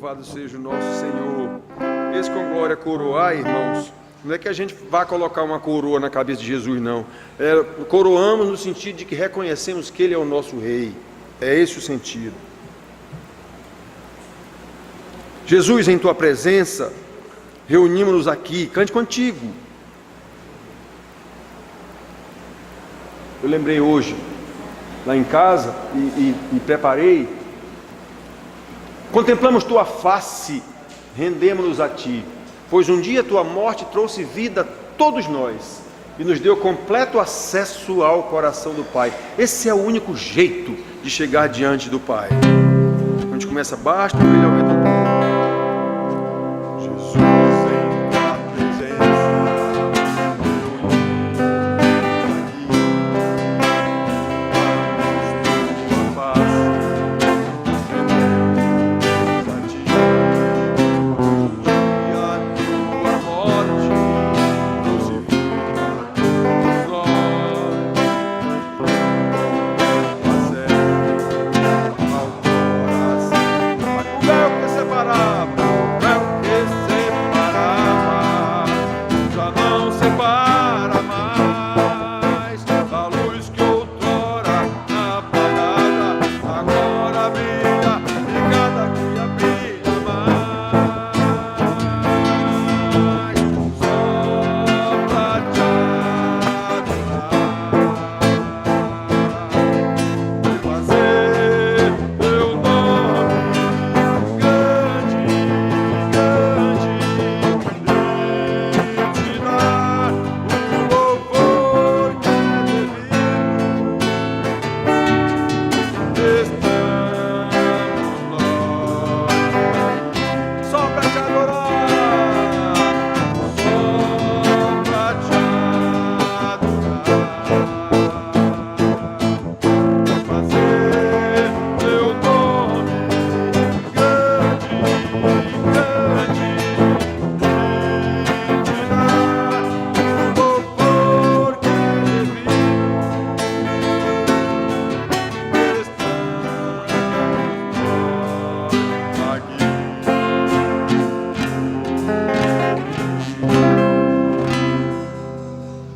Louvado seja o nosso Senhor. Esse com glória coroar, irmãos, não é que a gente vá colocar uma coroa na cabeça de Jesus, não. Coroamos no sentido de que reconhecemos que Ele é o nosso Rei. É esse o sentido. Jesus, em Tua presença, reunimos-nos aqui. Cante contigo. Eu lembrei hoje, lá em casa, e preparei. Contemplamos Tua face, rendemos-nos a Ti, pois um dia Tua morte trouxe vida a todos nós e nos deu completo acesso ao coração do Pai. Esse é o único jeito de chegar diante do Pai. Quando a gente começa baixo, ele aumenta um pouco.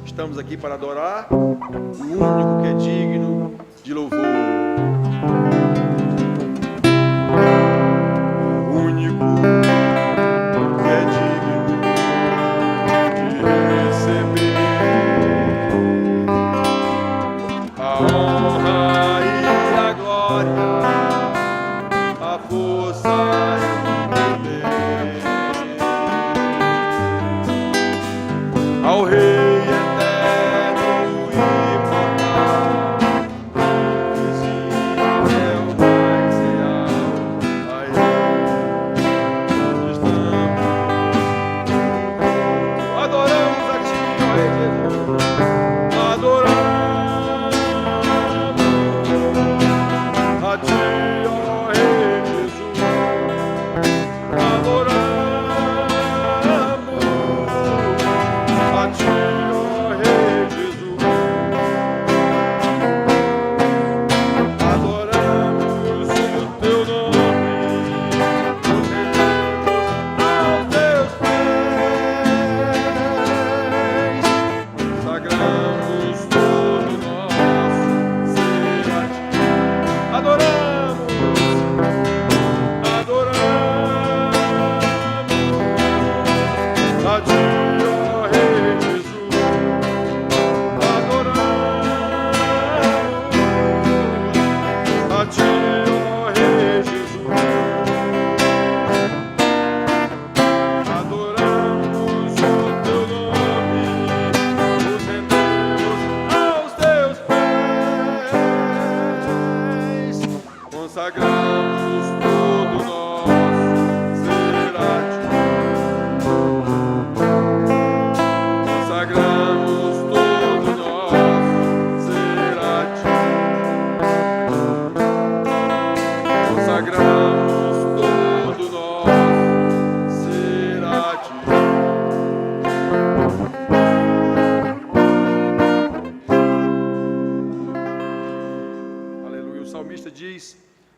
Estamos aqui para adorar o único que é digno de louvor. O único que é digno de receber a honra e a glória, a força e o poder ao Rei.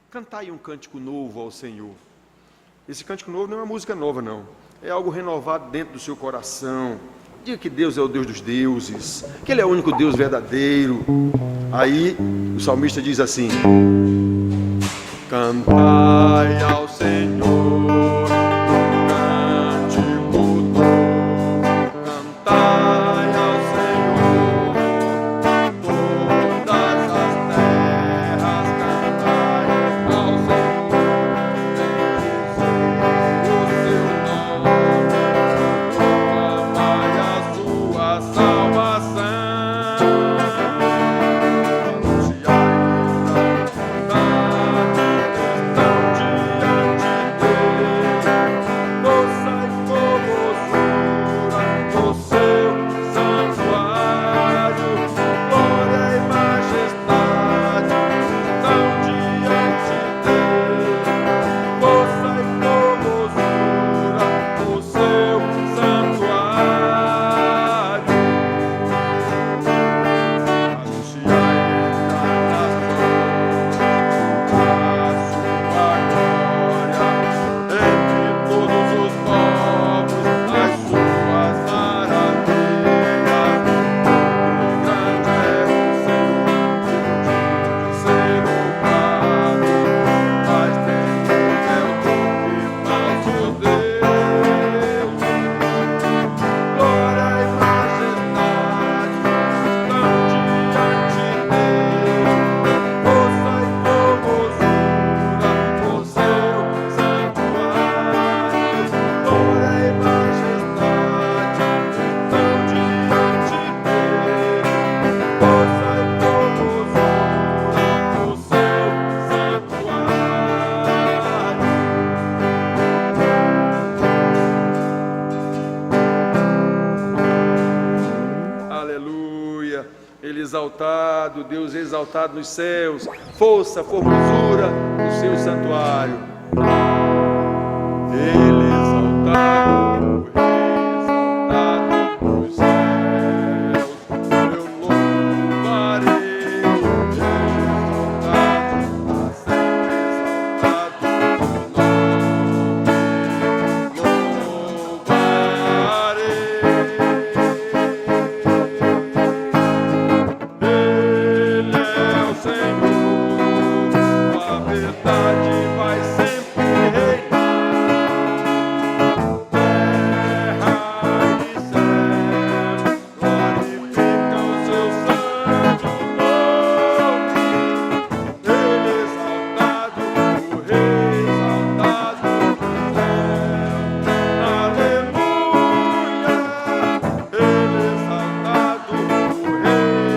Cantai um cântico novo ao Senhor. Esse cântico novo não é uma música nova, não. É algo renovado dentro do seu coração. Diga que Deus é o Deus dos deuses, que Ele é o único Deus verdadeiro. Aí o salmista diz assim: cantai ao Senhor, cântico novo, cantai ao Senhor, todas as terras, cantai ao Senhor, bendizei o seu nome, proclamai a sua salvação. Exaltado, Deus exaltado nos céus, força, formosura no seu santuário. Ele exaltado, exaltado nos céus, eu louvarei. Ele exaltado, para sempre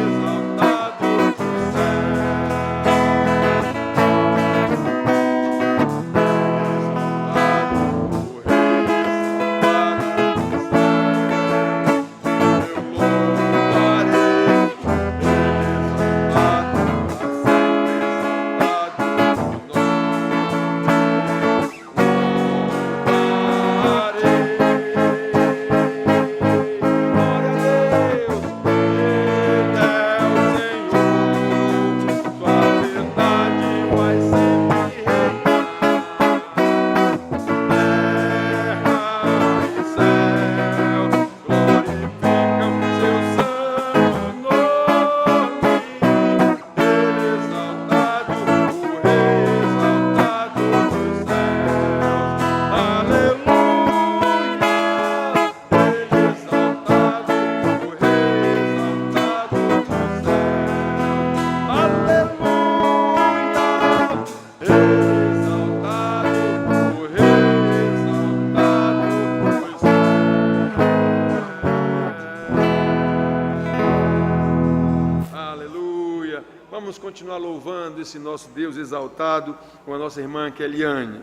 exaltado o continuar louvando esse nosso Deus exaltado com a nossa irmã Keliane.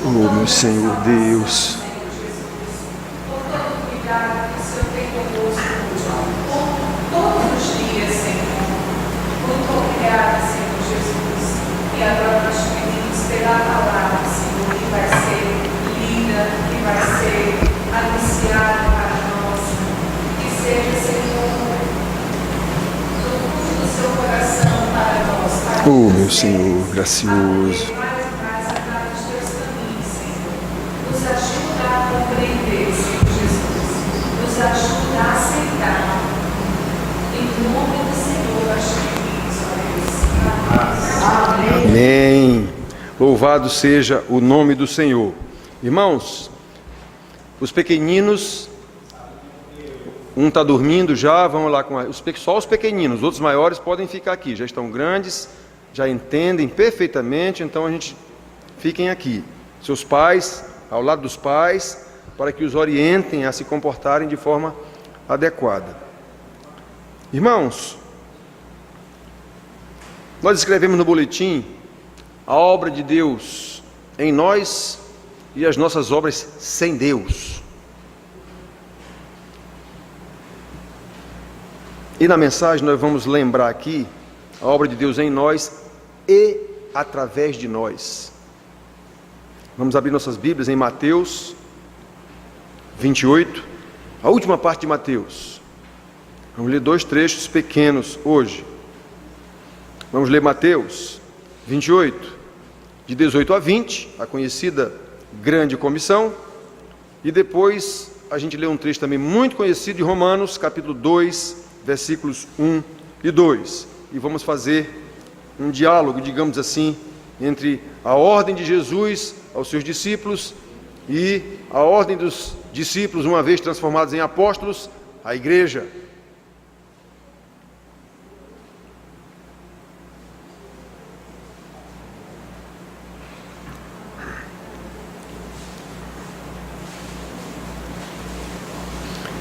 Oh, meu Senhor Deus. E agora nós pedimos pela palavra, Senhor, que vai ser lida ser anunciado para nós, que seja, Senhor, do fundo do seu coração para nós, para Oh, meu Senhor, gracioso. mais e mais a cada dos teus caminhos, Senhor. Nos ajuda a compreender, Senhor Jesus. Nos ajuda a aceitar. Em nome do Senhor, nós te pedimos, ó Deus. Amém. Amém. Louvado seja o nome do Senhor. Irmãos, os pequeninos, um está dormindo já, vamos lá só os pequeninos, os outros maiores podem ficar aqui, já estão grandes, já entendem perfeitamente, então a gente fiquem aqui. Seus pais, ao lado dos pais, para que os orientem a se comportarem de forma adequada. Irmãos, nós escrevemos no boletim a obra de Deus em nós e as nossas obras sem Deus. E na mensagem nós vamos lembrar aqui a obra de Deus em nós e através de nós. Vamos abrir nossas Bíblias em Mateus 28, a última parte de Mateus. Vamos ler 2 trechos pequenos hoje. Vamos ler Mateus 28, de 18 a 20, a conhecida grande comissão, e depois a gente lê um trecho também muito conhecido de Romanos, capítulo 2, versículos 1 e 2. E vamos fazer um diálogo, digamos assim, entre a ordem de Jesus aos seus discípulos e a ordem dos discípulos, uma vez transformados em apóstolos, à igreja.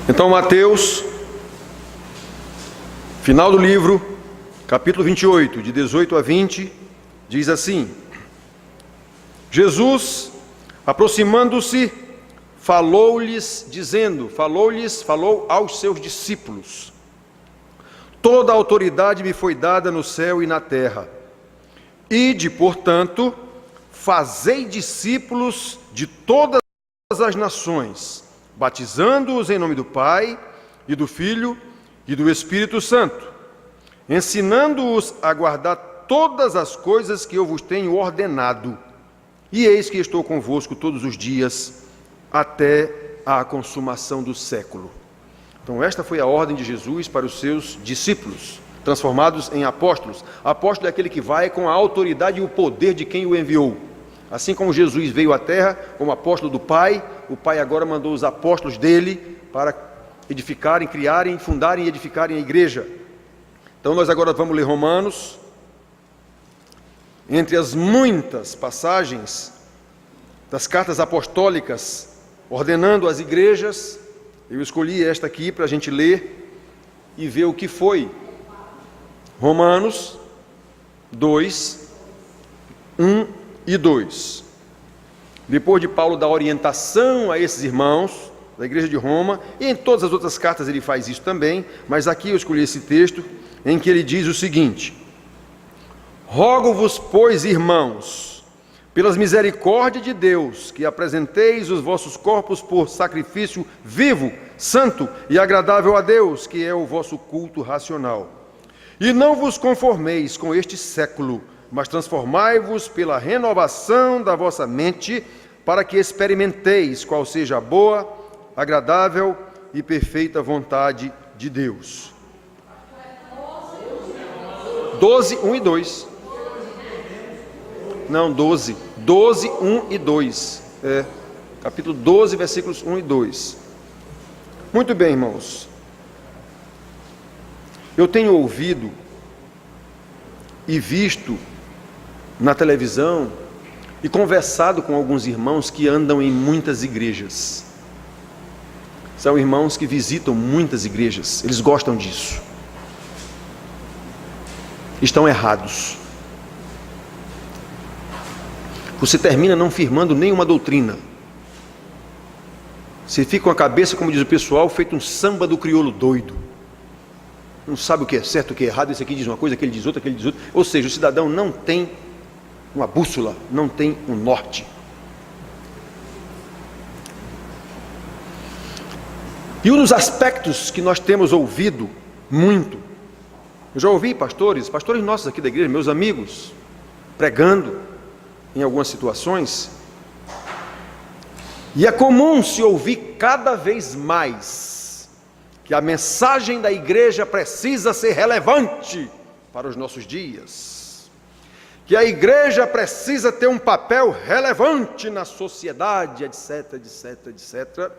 Então, Mateus, final do livro, capítulo 28, de 18 a 20, diz assim: Jesus, aproximando-se, falou-lhes, dizendo, falou aos seus discípulos: toda a autoridade me foi dada no céu e na terra. Ide, portanto, fazei discípulos de todas as nações, batizando-os em nome do Pai, e do Filho, e do Espírito Santo, ensinando-os a guardar todas as coisas que eu vos tenho ordenado. E eis que estou convosco todos os dias, até a consumação do século. Então esta foi a ordem de Jesus para os seus discípulos, transformados em apóstolos. Apóstolo é aquele que vai com a autoridade e o poder de quem o enviou. Assim como Jesus veio à terra como apóstolo do Pai, o Pai agora mandou os apóstolos dele para edificarem, criarem, fundarem e edificarem a igreja. Então nós agora vamos ler Romanos. Entre as muitas passagens das cartas apostólicas ordenando as igrejas, eu escolhi esta aqui para a gente ler e ver o que foi. Romanos 2, 1 e 2. Depois de Paulo dar orientação a esses irmãos da igreja de Roma, e em todas as outras cartas ele faz isso também, mas aqui eu escolhi esse texto em que ele diz o seguinte: rogo-vos, pois, irmãos, pelas misericórdias de Deus, que apresenteis os vossos corpos por sacrifício vivo, santo e agradável a Deus, que é o vosso culto racional. E não vos conformeis com este século, mas transformai-vos pela renovação da vossa mente, para que experimenteis qual seja a boa, agradável e perfeita vontade de Deus. 12, 1 e 2. Não, 12, 1 e 2. Capítulo 12, versículos 1 e 2. Muito bem, irmãos. Eu tenho ouvido e visto na televisão e conversado com alguns irmãos que andam em muitas igrejas. São irmãos que visitam muitas igrejas, eles gostam disso. Estão errados. Você termina não firmando nenhuma doutrina. Você fica com a cabeça, como diz o pessoal, feito um samba do crioulo doido. Não sabe o que é certo, o que é errado, esse aqui diz uma coisa, aquele diz outra, aquele diz outra. Ou seja, o cidadão não tem uma bússola, não tem um norte. E um dos aspectos que nós temos ouvido muito, eu já ouvi pastores nossos aqui da igreja, meus amigos, pregando em algumas situações, e é comum se ouvir cada vez mais que a mensagem da igreja precisa ser relevante para os nossos dias, que a igreja precisa ter um papel relevante na sociedade, etc, etc, etc.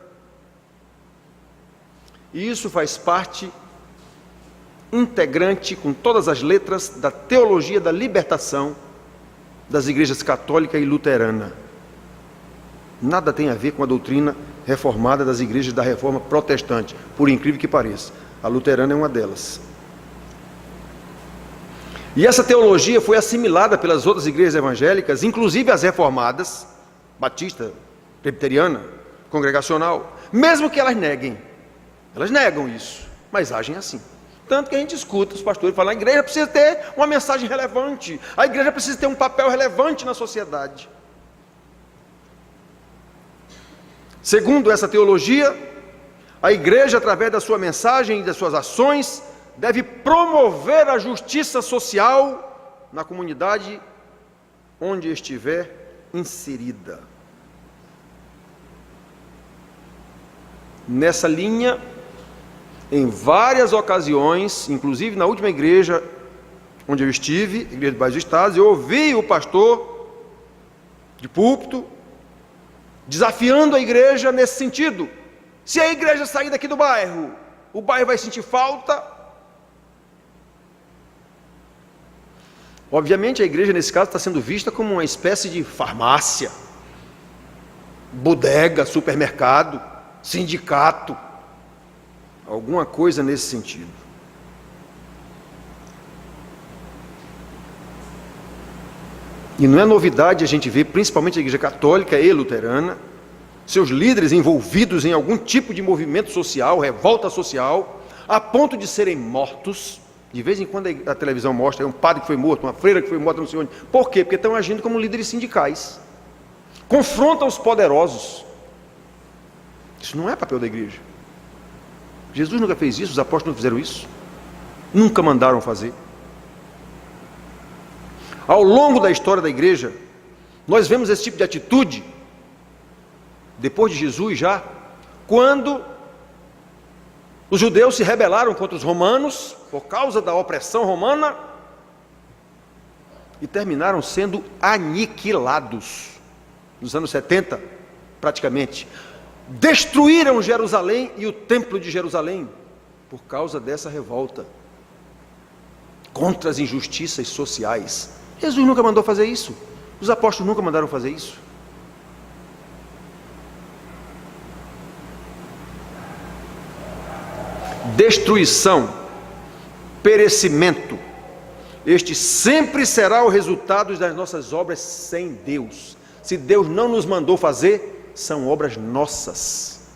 E isso faz parte integrante, com todas as letras, da teologia da libertação das igrejas católica e luterana. Nada tem a ver com a doutrina reformada das igrejas da reforma protestante, por incrível que pareça. A luterana é uma delas. E essa teologia foi assimilada pelas outras igrejas evangélicas, inclusive as reformadas, batista, presbiteriana, congregacional, mesmo que elas neguem. Elas negam isso, mas agem assim. Tanto que a gente escuta os pastores falar: a igreja precisa ter uma mensagem relevante, a igreja precisa ter um papel relevante na sociedade. Segundo essa teologia, a igreja, através da sua mensagem e das suas ações, deve promover a justiça social na comunidade onde estiver inserida. Nessa linha, em várias ocasiões, inclusive na última igreja onde eu estive, Igreja do Bairro dos Estados, eu ouvi o pastor de púlpito desafiando a igreja nesse sentido: se a igreja sair daqui do bairro, o bairro vai sentir falta. Obviamente a igreja nesse caso está sendo vista como uma espécie de farmácia, bodega, supermercado, sindicato, alguma coisa nesse sentido. E não é novidade a gente ver, principalmente a igreja católica e luterana, seus líderes envolvidos em algum tipo de movimento social, revolta social, a ponto de serem mortos. De vez em quando a televisão mostra um padre que foi morto, uma freira que foi morta, não sei onde. Por quê? Porque estão agindo como líderes sindicais. Confrontam os poderosos. Isso não é papel da igreja. Jesus nunca fez isso, os apóstolos não fizeram isso. Nunca mandaram fazer. Ao longo da história da igreja, nós vemos esse tipo de atitude, depois de Jesus já, quando os judeus se rebelaram contra os romanos, por causa da opressão romana, e terminaram sendo aniquilados, nos anos 70, praticamente. Destruíram Jerusalém e o templo de Jerusalém, por causa dessa revolta, contra as injustiças sociais. Jesus nunca mandou fazer isso, os apóstolos nunca mandaram fazer isso. Destruição, perecimento, este sempre será o resultado das nossas obras sem Deus. Se Deus não nos mandou fazer, são obras nossas,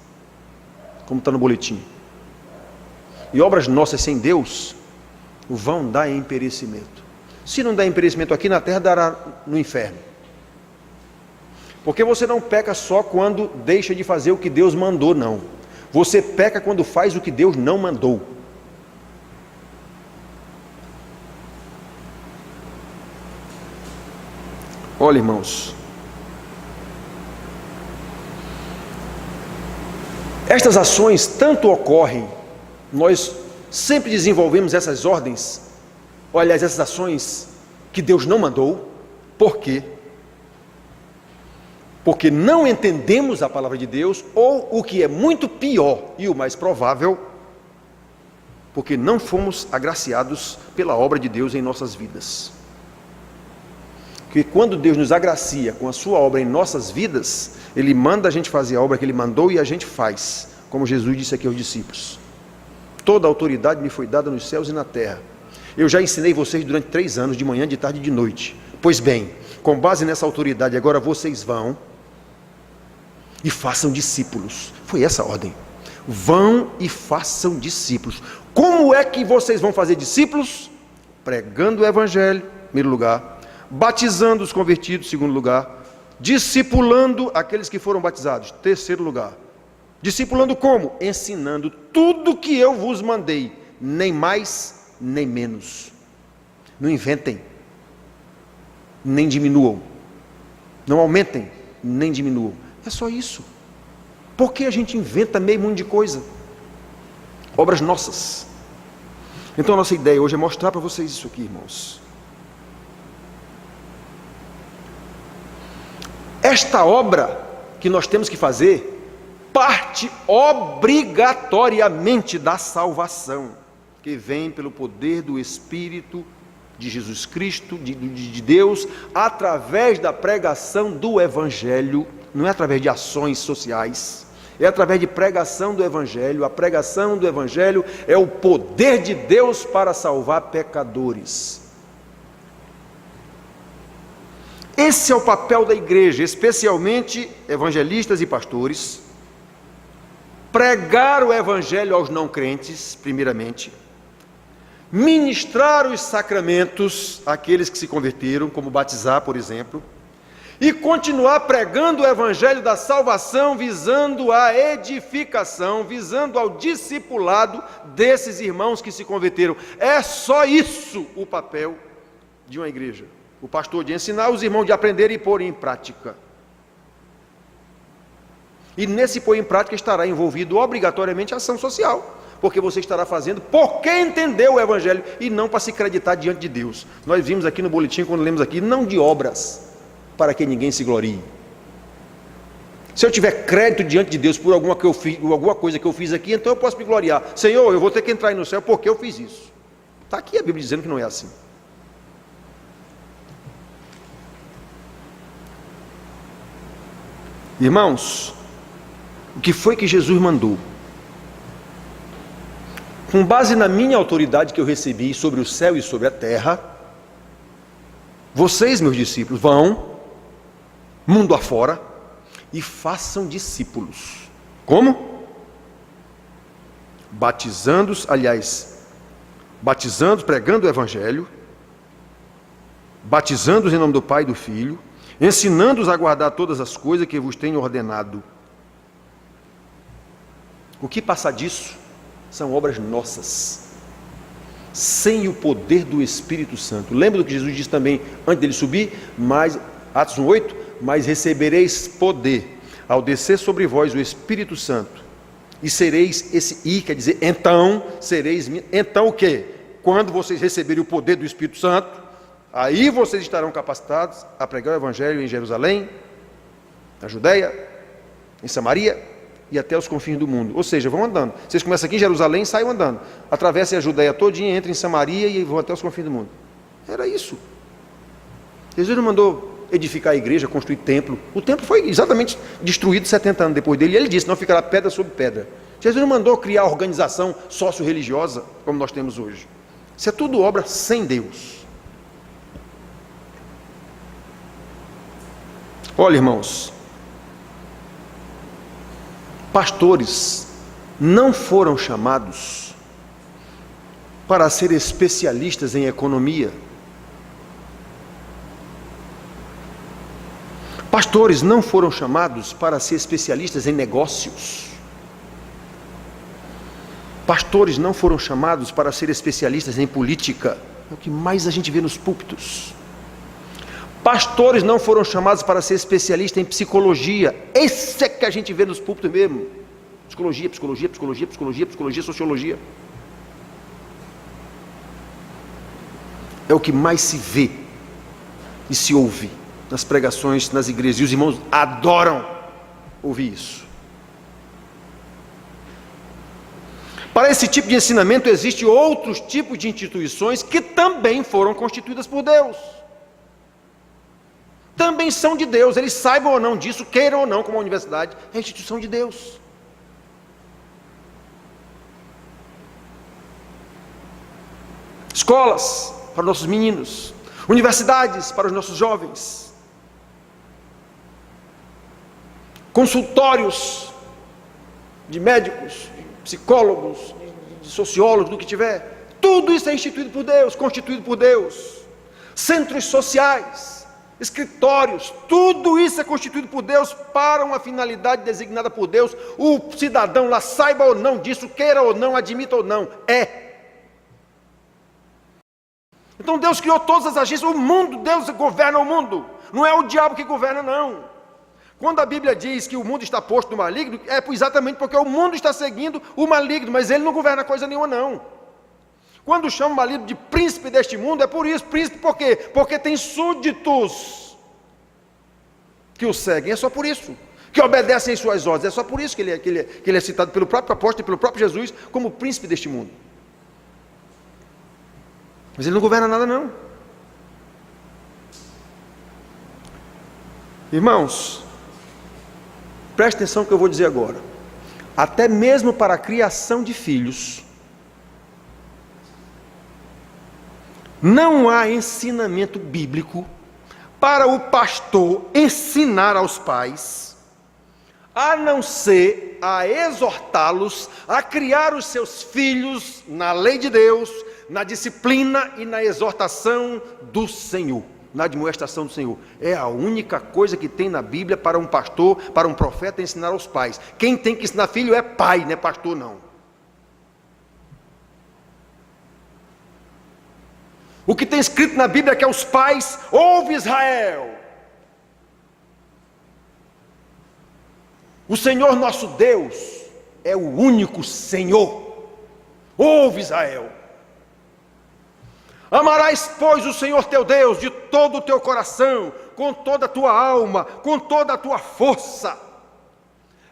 como está no boletim. E obras nossas sem Deus vão dar em perecimento. Se não dá em perecimento aqui na terra, dará no inferno. Porque você não peca só quando deixa de fazer o que Deus mandou, não. Você peca quando faz o que Deus não mandou. Olha, irmãos, estas ações tanto ocorrem, nós sempre desenvolvemos essas ordens, aliás, essas ações que Deus não mandou. Por quê? Porque não entendemos a palavra de Deus, ou o que é muito pior e o mais provável, porque não fomos agraciados pela obra de Deus em nossas vidas. Porque quando Deus nos agracia com a sua obra em nossas vidas, Ele manda a gente fazer a obra que Ele mandou e a gente faz, como Jesus disse aqui aos discípulos: toda a autoridade me foi dada nos céus e na terra. Eu já ensinei vocês durante 3 anos, de manhã, de tarde e de noite. Pois bem, com base nessa autoridade, agora vocês vão e façam discípulos. Foi essa a ordem: vão e façam discípulos. Como é que vocês vão fazer discípulos? Pregando o evangelho, em primeiro lugar, batizando os convertidos, em segundo lugar, discipulando aqueles que foram batizados, terceiro lugar, Discipulando como? Ensinando tudo que eu vos mandei, nem mais, nem menos. Não inventem, nem diminuam. Não aumentem, nem diminuam. É só isso. Por que a gente inventa meio mundo de coisa? Obras nossas. Então a nossa ideia hoje é mostrar para vocês isso aqui, irmãos. Esta obra que nós temos que fazer parte obrigatoriamente da salvação, que vem pelo poder do Espírito de Jesus Cristo, de Deus, através da pregação do Evangelho. Não é através de ações sociais, é através de pregação do Evangelho. A pregação do Evangelho é o poder de Deus para salvar pecadores. Esse é o papel da igreja, especialmente evangelistas e pastores. Pregar o Evangelho aos não crentes, primeiramente. Ministrar os sacramentos àqueles que se converteram, como batizar, por exemplo. E continuar pregando o Evangelho da salvação, visando a edificação, visando ao discipulado desses irmãos que se converteram. É só isso o papel de uma igreja. O pastor de ensinar, os irmãos de aprender e pôr em prática. E nesse pôr em prática estará envolvido obrigatoriamente a ação social, porque você estará fazendo porque entendeu o Evangelho e não para se acreditar diante de Deus. Nós vimos aqui no boletim, quando lemos aqui, não de obras, para que ninguém se glorie. Se eu tiver crédito diante de Deus por alguma coisa que eu fiz aqui, então eu posso me gloriar. Senhor, eu vou ter que entrar aí no céu porque eu fiz isso. Está aqui a Bíblia dizendo que não é assim. Irmãos, o que foi que Jesus mandou? Com base na minha autoridade que eu recebi sobre o céu e sobre a terra, vocês, meus discípulos, vão mundo afora e façam discípulos. Como? Batizando-os, pregando o Evangelho, batizando-os em nome do Pai e do Filho, ensinando-os a guardar todas as coisas que vos tenho ordenado. O que passa disso são obras nossas, sem o poder do Espírito Santo. Lembra do que Jesus disse também antes dele subir? Atos 1:8, mas recebereis poder ao descer sobre vós o Espírito Santo, e sereis quer dizer, então o quê? Quando vocês receberem o poder do Espírito Santo, aí vocês estarão capacitados a pregar o Evangelho em Jerusalém, na Judeia, em Samaria e até os confins do mundo. Ou seja, vão andando. Vocês começam aqui em Jerusalém e saem andando. Atravessem a Judeia todinha, entram em Samaria e vão até os confins do mundo. Era isso. Jesus não mandou edificar a igreja, construir templo. O templo foi exatamente destruído 70 anos depois dele. E ele disse, não ficará pedra sobre pedra. Jesus não mandou criar organização sócio-religiosa, como nós temos hoje. Isso é tudo obra sem Deus. Olha, irmãos, pastores não foram chamados para ser especialistas em economia. Pastores não foram chamados para ser especialistas em negócios. Pastores não foram chamados para ser especialistas em política. É o que mais a gente vê nos púlpitos. Pastores não foram chamados para ser especialistas em psicologia. Esse é que a gente vê nos púlpitos mesmo. Psicologia, sociologia. É o que mais se vê e se ouve nas pregações, nas igrejas. E os irmãos adoram ouvir isso. Para esse tipo de ensinamento existem outros tipos de instituições que também foram constituídas por Deus. Também são de Deus, eles saibam ou não disso, queiram ou não, como a universidade, é a instituição de Deus. Escolas para os nossos meninos, universidades para os nossos jovens, consultórios de médicos, de psicólogos, de sociólogos, do que tiver, tudo isso é instituído por Deus, constituído por Deus. Centros sociais, escritórios, tudo isso é constituído por Deus para uma finalidade designada por Deus. O cidadão lá saiba ou não disso, queira ou não, admita ou não, é. Então Deus criou todas as agências, o mundo, Deus governa o mundo, não é o diabo que governa, não. Quando a Bíblia diz que o mundo está posto no maligno, é exatamente porque o mundo está seguindo o maligno, mas ele não governa coisa nenhuma, não. Quando chama o maligno de príncipe deste mundo, é por isso. Príncipe por quê? Porque tem súditos que o seguem, é só por isso. Que obedecem às suas ordens, é só por isso que ele é citado pelo próprio apóstolo e pelo próprio Jesus como príncipe deste mundo. Mas ele não governa nada, não. Irmãos, preste atenção no que eu vou dizer agora. Até mesmo para a criação de filhos, não há ensinamento bíblico para o pastor ensinar aos pais, a não ser a exortá-los a criar os seus filhos na lei de Deus, na disciplina e na exortação do Senhor, na admoestação do Senhor. É a única coisa que tem na Bíblia para um pastor, para um profeta ensinar aos pais. Quem tem que ensinar filho é pai, não é pastor, não. O que tem escrito na Bíblia é que aos pais, ouve Israel, o Senhor nosso Deus é o único Senhor. Ouve Israel. Amarás, pois, o Senhor teu Deus de todo o teu coração, com toda a tua alma, com toda a tua força.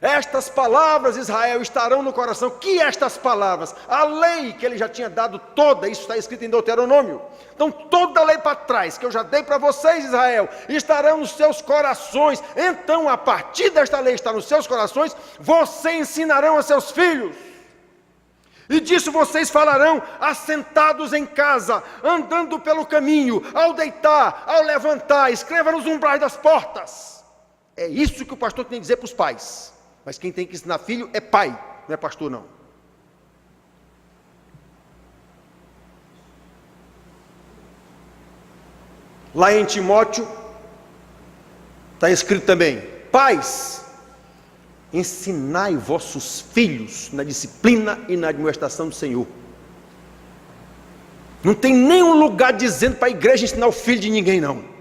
Estas palavras, Israel, estarão no coração. Que estas palavras? A lei que ele já tinha dado toda, isso está escrito em Deuteronômio. Então toda a lei para trás, que eu já dei para vocês, Israel, estarão nos seus corações. Então a partir desta lei estar nos seus corações, vocês ensinarão a seus filhos. E disso vocês falarão assentados em casa, andando pelo caminho, ao deitar, ao levantar, escreva nos umbrais das portas. É isso que o pastor tem que dizer para os pais. Mas quem tem que ensinar filho é pai, não é pastor, não. Lá em Timóteo está escrito também: pais, ensinai vossos filhos na disciplina e na admoestação do Senhor. Não tem nenhum lugar dizendo para a igreja ensinar o filho de ninguém, não.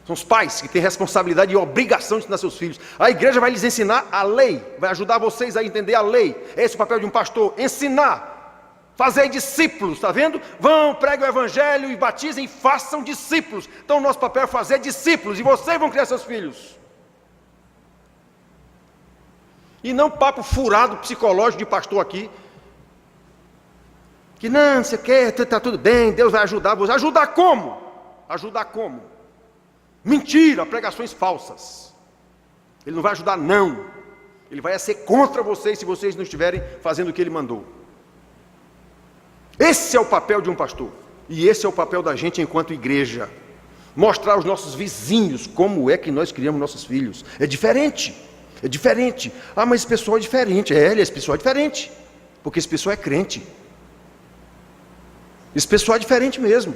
São os pais que têm responsabilidade e obrigação de ensinar seus filhos. A igreja vai lhes ensinar a lei, vai ajudar vocês a entender a lei. Esse é o papel de um pastor: ensinar, fazer discípulos, está vendo? Vão, preguem o evangelho e batizem e façam discípulos. Então o nosso papel é fazer discípulos, e vocês vão criar seus filhos. E não papo furado psicológico de pastor aqui, que não, você quer, está tudo bem, Deus vai ajudar você. Ajudar como? Ajudar como? Mentira, pregações falsas. Ele não vai ajudar, não. Ele vai ser contra vocês se vocês não estiverem fazendo o que ele mandou. Esse é o papel de um pastor. E esse é o papel da gente enquanto igreja. Mostrar aos nossos vizinhos como é que nós criamos nossos filhos. É diferente. É diferente. Ah, mas esse pessoal é diferente. Esse pessoal é diferente. Porque esse pessoal é crente. Esse pessoal é diferente mesmo.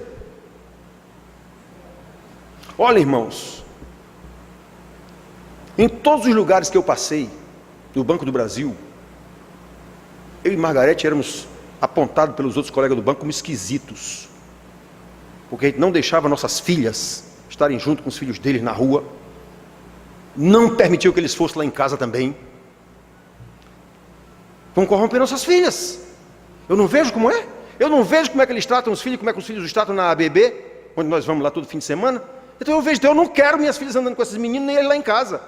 Olha, irmãos, em todos os lugares que eu passei, no Banco do Brasil, eu e Margarete éramos apontados pelos outros colegas do banco como esquisitos, porque a gente não deixava nossas filhas estarem junto com os filhos deles na rua, não permitiu que eles fossem lá em casa também. Vão corromper nossas filhas. Eu não vejo como é. Eu não vejo como é que eles tratam os filhos, como é que os filhos os tratam na ABB, onde nós vamos lá todo fim de semana. Então eu vejo, eu não quero minhas filhas andando com esses meninos, nem eles lá em casa.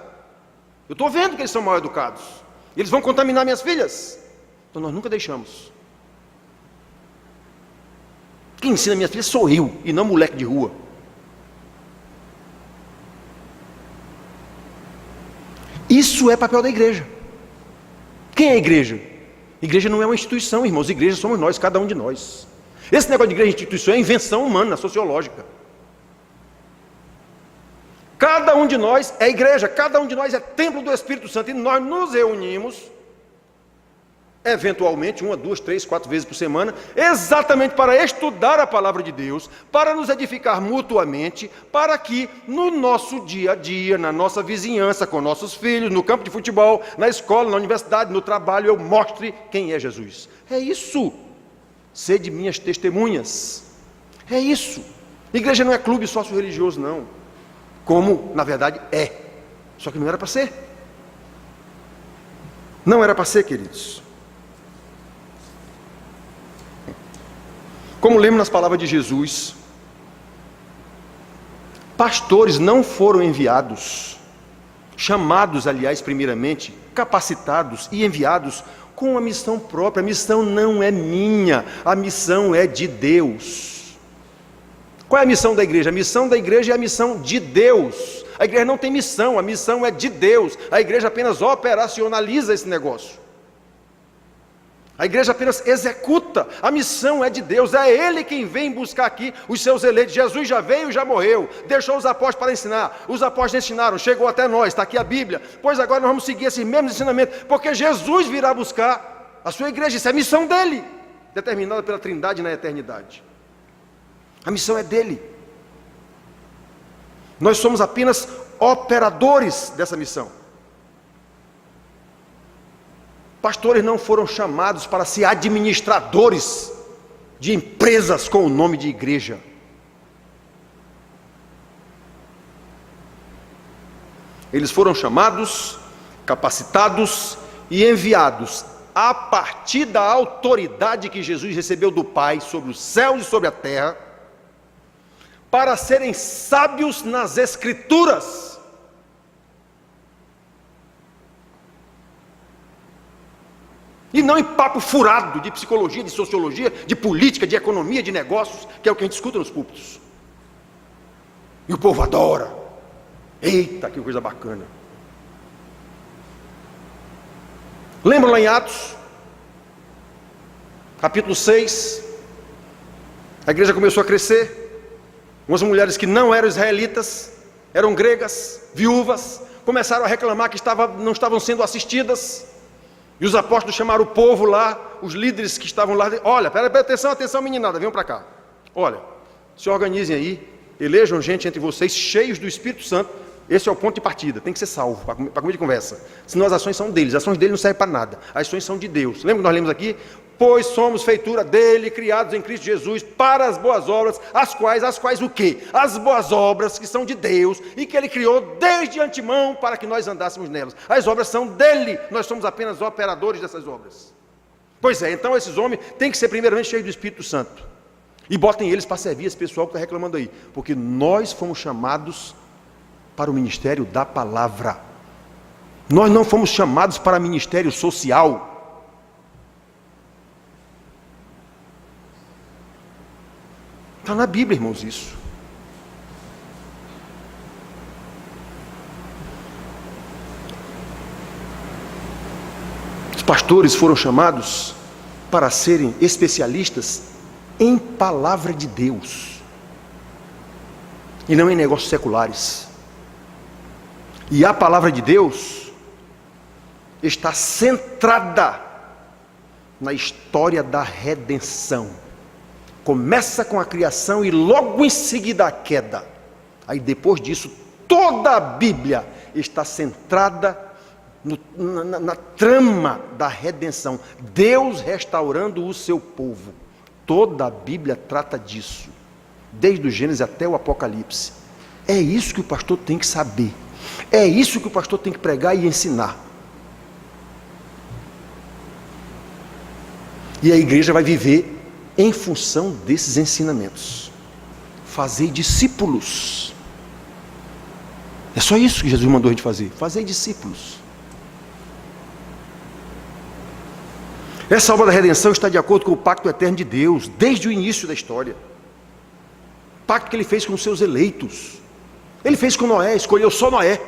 Eu estou vendo que eles são mal educados. Eles vão contaminar minhas filhas. Então nós nunca deixamos. Quem ensina minhas filhas sou eu, e não moleque de rua. Isso é papel da igreja. Quem é a igreja? Igreja não é uma instituição, irmãos. Igreja somos nós, cada um de nós. Esse negócio de igreja e instituição é invenção humana, sociológica. Cada um de nós é igreja, cada um de nós é templo do Espírito Santo, e nós nos reunimos eventualmente 1, 2, 3, 4 vezes por semana, exatamente para estudar a palavra de Deus, para nos edificar mutuamente, para que no nosso dia a dia, na nossa vizinhança, com nossos filhos, no campo de futebol, na escola, na universidade, no trabalho, eu mostre quem é Jesus. É isso. Sede minhas testemunhas. É isso. Igreja não é clube sócio-religioso, não. Como, na verdade, é. Só que não era para ser. Não era para ser, queridos. Como lemos nas palavras de Jesus, pastores não foram enviados, chamados, aliás, primeiramente, capacitados e enviados com uma missão própria. A missão não é minha, a missão é de Deus. Qual é a missão da igreja? A missão da igreja é a missão de Deus. A igreja não tem missão, a missão é de Deus. A igreja apenas operacionaliza esse negócio. A igreja apenas executa, a missão é de Deus, é Ele quem vem buscar aqui os seus eleitos. Jesus já veio, já morreu, deixou os apóstolos para ensinar, os apóstolos ensinaram, chegou até nós, está aqui a Bíblia, pois agora nós vamos seguir esses mesmos ensinamentos, porque Jesus virá buscar a sua igreja, isso é a missão dEle, determinada pela Trindade na eternidade. A missão é dEle, nós somos apenas operadores dessa missão. Pastores não foram chamados para ser administradores de empresas com o nome de igreja. Eles foram chamados, capacitados e enviados a partir da autoridade que Jesus recebeu do Pai sobre os céus e sobre a terra, para serem sábios nas Escrituras. E não em papo furado de psicologia, de sociologia, de política, de economia, de negócios, que é o que a gente escuta nos púlpitos. E o povo adora. Eita, que coisa bacana. Lembram lá em Atos, capítulo 6, a igreja começou a crescer, umas mulheres que não eram israelitas, eram gregas, viúvas, começaram a reclamar que não estavam sendo assistidas. E os apóstolos chamaram o povo lá, os líderes que estavam lá, olha, presta atenção meninada, venham para cá. Olha, se organizem aí, elejam gente entre vocês, cheios do Espírito Santo, esse é o ponto de partida, tem que ser salvo, para comer de conversa. Senão as ações são deles, as ações dele não servem para nada, as ações são de Deus. Lembra que nós lemos aqui? Pois somos feitura dele, criados em Cristo Jesus, para as boas obras, as quais o quê? As boas obras que são de Deus, e que ele criou desde antemão, para que nós andássemos nelas. As obras são dele, nós somos apenas operadores dessas obras. Pois é, então esses homens têm que ser primeiramente cheios do Espírito Santo, e botem eles para servir esse pessoal que está reclamando aí, porque nós fomos chamados para o ministério da palavra, nós não fomos chamados para ministério social. Está na Bíblia, irmãos, isso. Os pastores foram chamados para serem especialistas em palavra de Deus e não em negócios seculares. E a palavra de Deus está centrada na história da redenção. Começa com a criação e logo em seguida a queda. Aí depois disso, toda a Bíblia está centrada na trama da redenção. Deus restaurando o seu povo. Toda a Bíblia trata disso. Desde o Gênesis até o Apocalipse. É isso que o pastor tem que saber. É isso que o pastor tem que pregar e ensinar. E a igreja vai viver em função desses ensinamentos. Fazei discípulos. É só isso que Jesus mandou a gente fazer. Fazei discípulos. Essa obra da redenção está de acordo com o pacto eterno de Deus, desde o início da história. Pacto que ele fez com os seus eleitos. Ele fez com Noé, escolheu só Noé.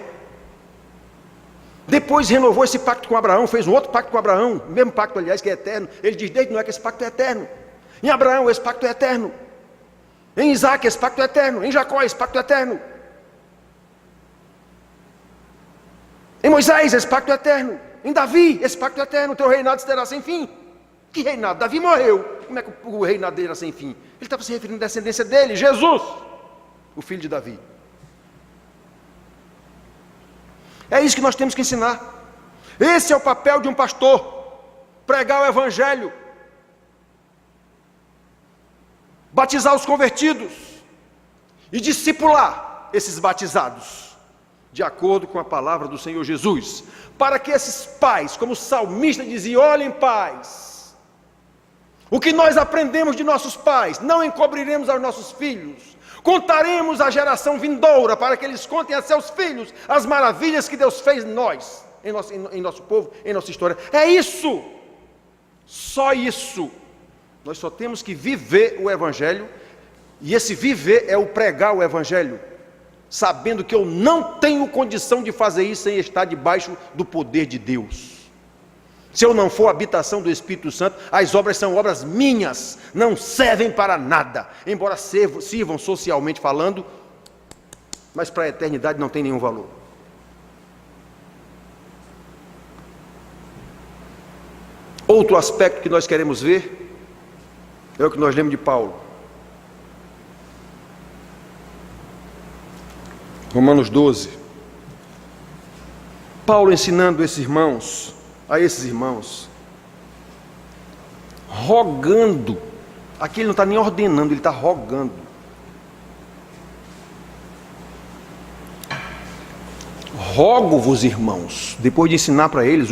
Depois renovou esse pacto com Abraão, fez um outro pacto com Abraão, o mesmo pacto, aliás, que é eterno. Ele diz desde Noé que esse pacto é eterno. Em Abraão esse pacto é eterno. Em Isaac esse pacto é eterno. Em Jacó esse pacto é eterno. Em Moisés esse pacto é eterno. Em Davi, esse pacto eterno, o teu reinado será sem fim. Que reinado? Davi morreu. Como é que o reinado dele era sem fim? Ele estava se referindo à descendência dele, Jesus, o filho de Davi. É isso que nós temos que ensinar. Esse é o papel de um pastor: pregar o evangelho, batizar os convertidos e discipular esses batizados, de acordo com a palavra do Senhor Jesus, para que esses pais, como o salmista dizia: olhem, pais, o que nós aprendemos de nossos pais, não encobriremos aos nossos filhos, contaremos à geração vindoura, para que eles contem a seus filhos as maravilhas que Deus fez em nós, em nosso povo, em nossa história. É isso, só isso. Nós só temos que viver o evangelho, e esse viver é o pregar o evangelho, sabendo que eu não tenho condição de fazer isso sem estar debaixo do poder de Deus. Se eu não for a habitação do Espírito Santo, as obras são obras minhas, não servem para nada, embora sirvam socialmente falando, mas para a eternidade não tem nenhum valor. Outro aspecto que nós queremos ver é o que nós lemos de Paulo. Romanos 12. Paulo ensinando a esses irmãos, rogando. Aqui ele não está nem ordenando, ele está rogando. Rogo-vos, irmãos, depois de ensinar para eles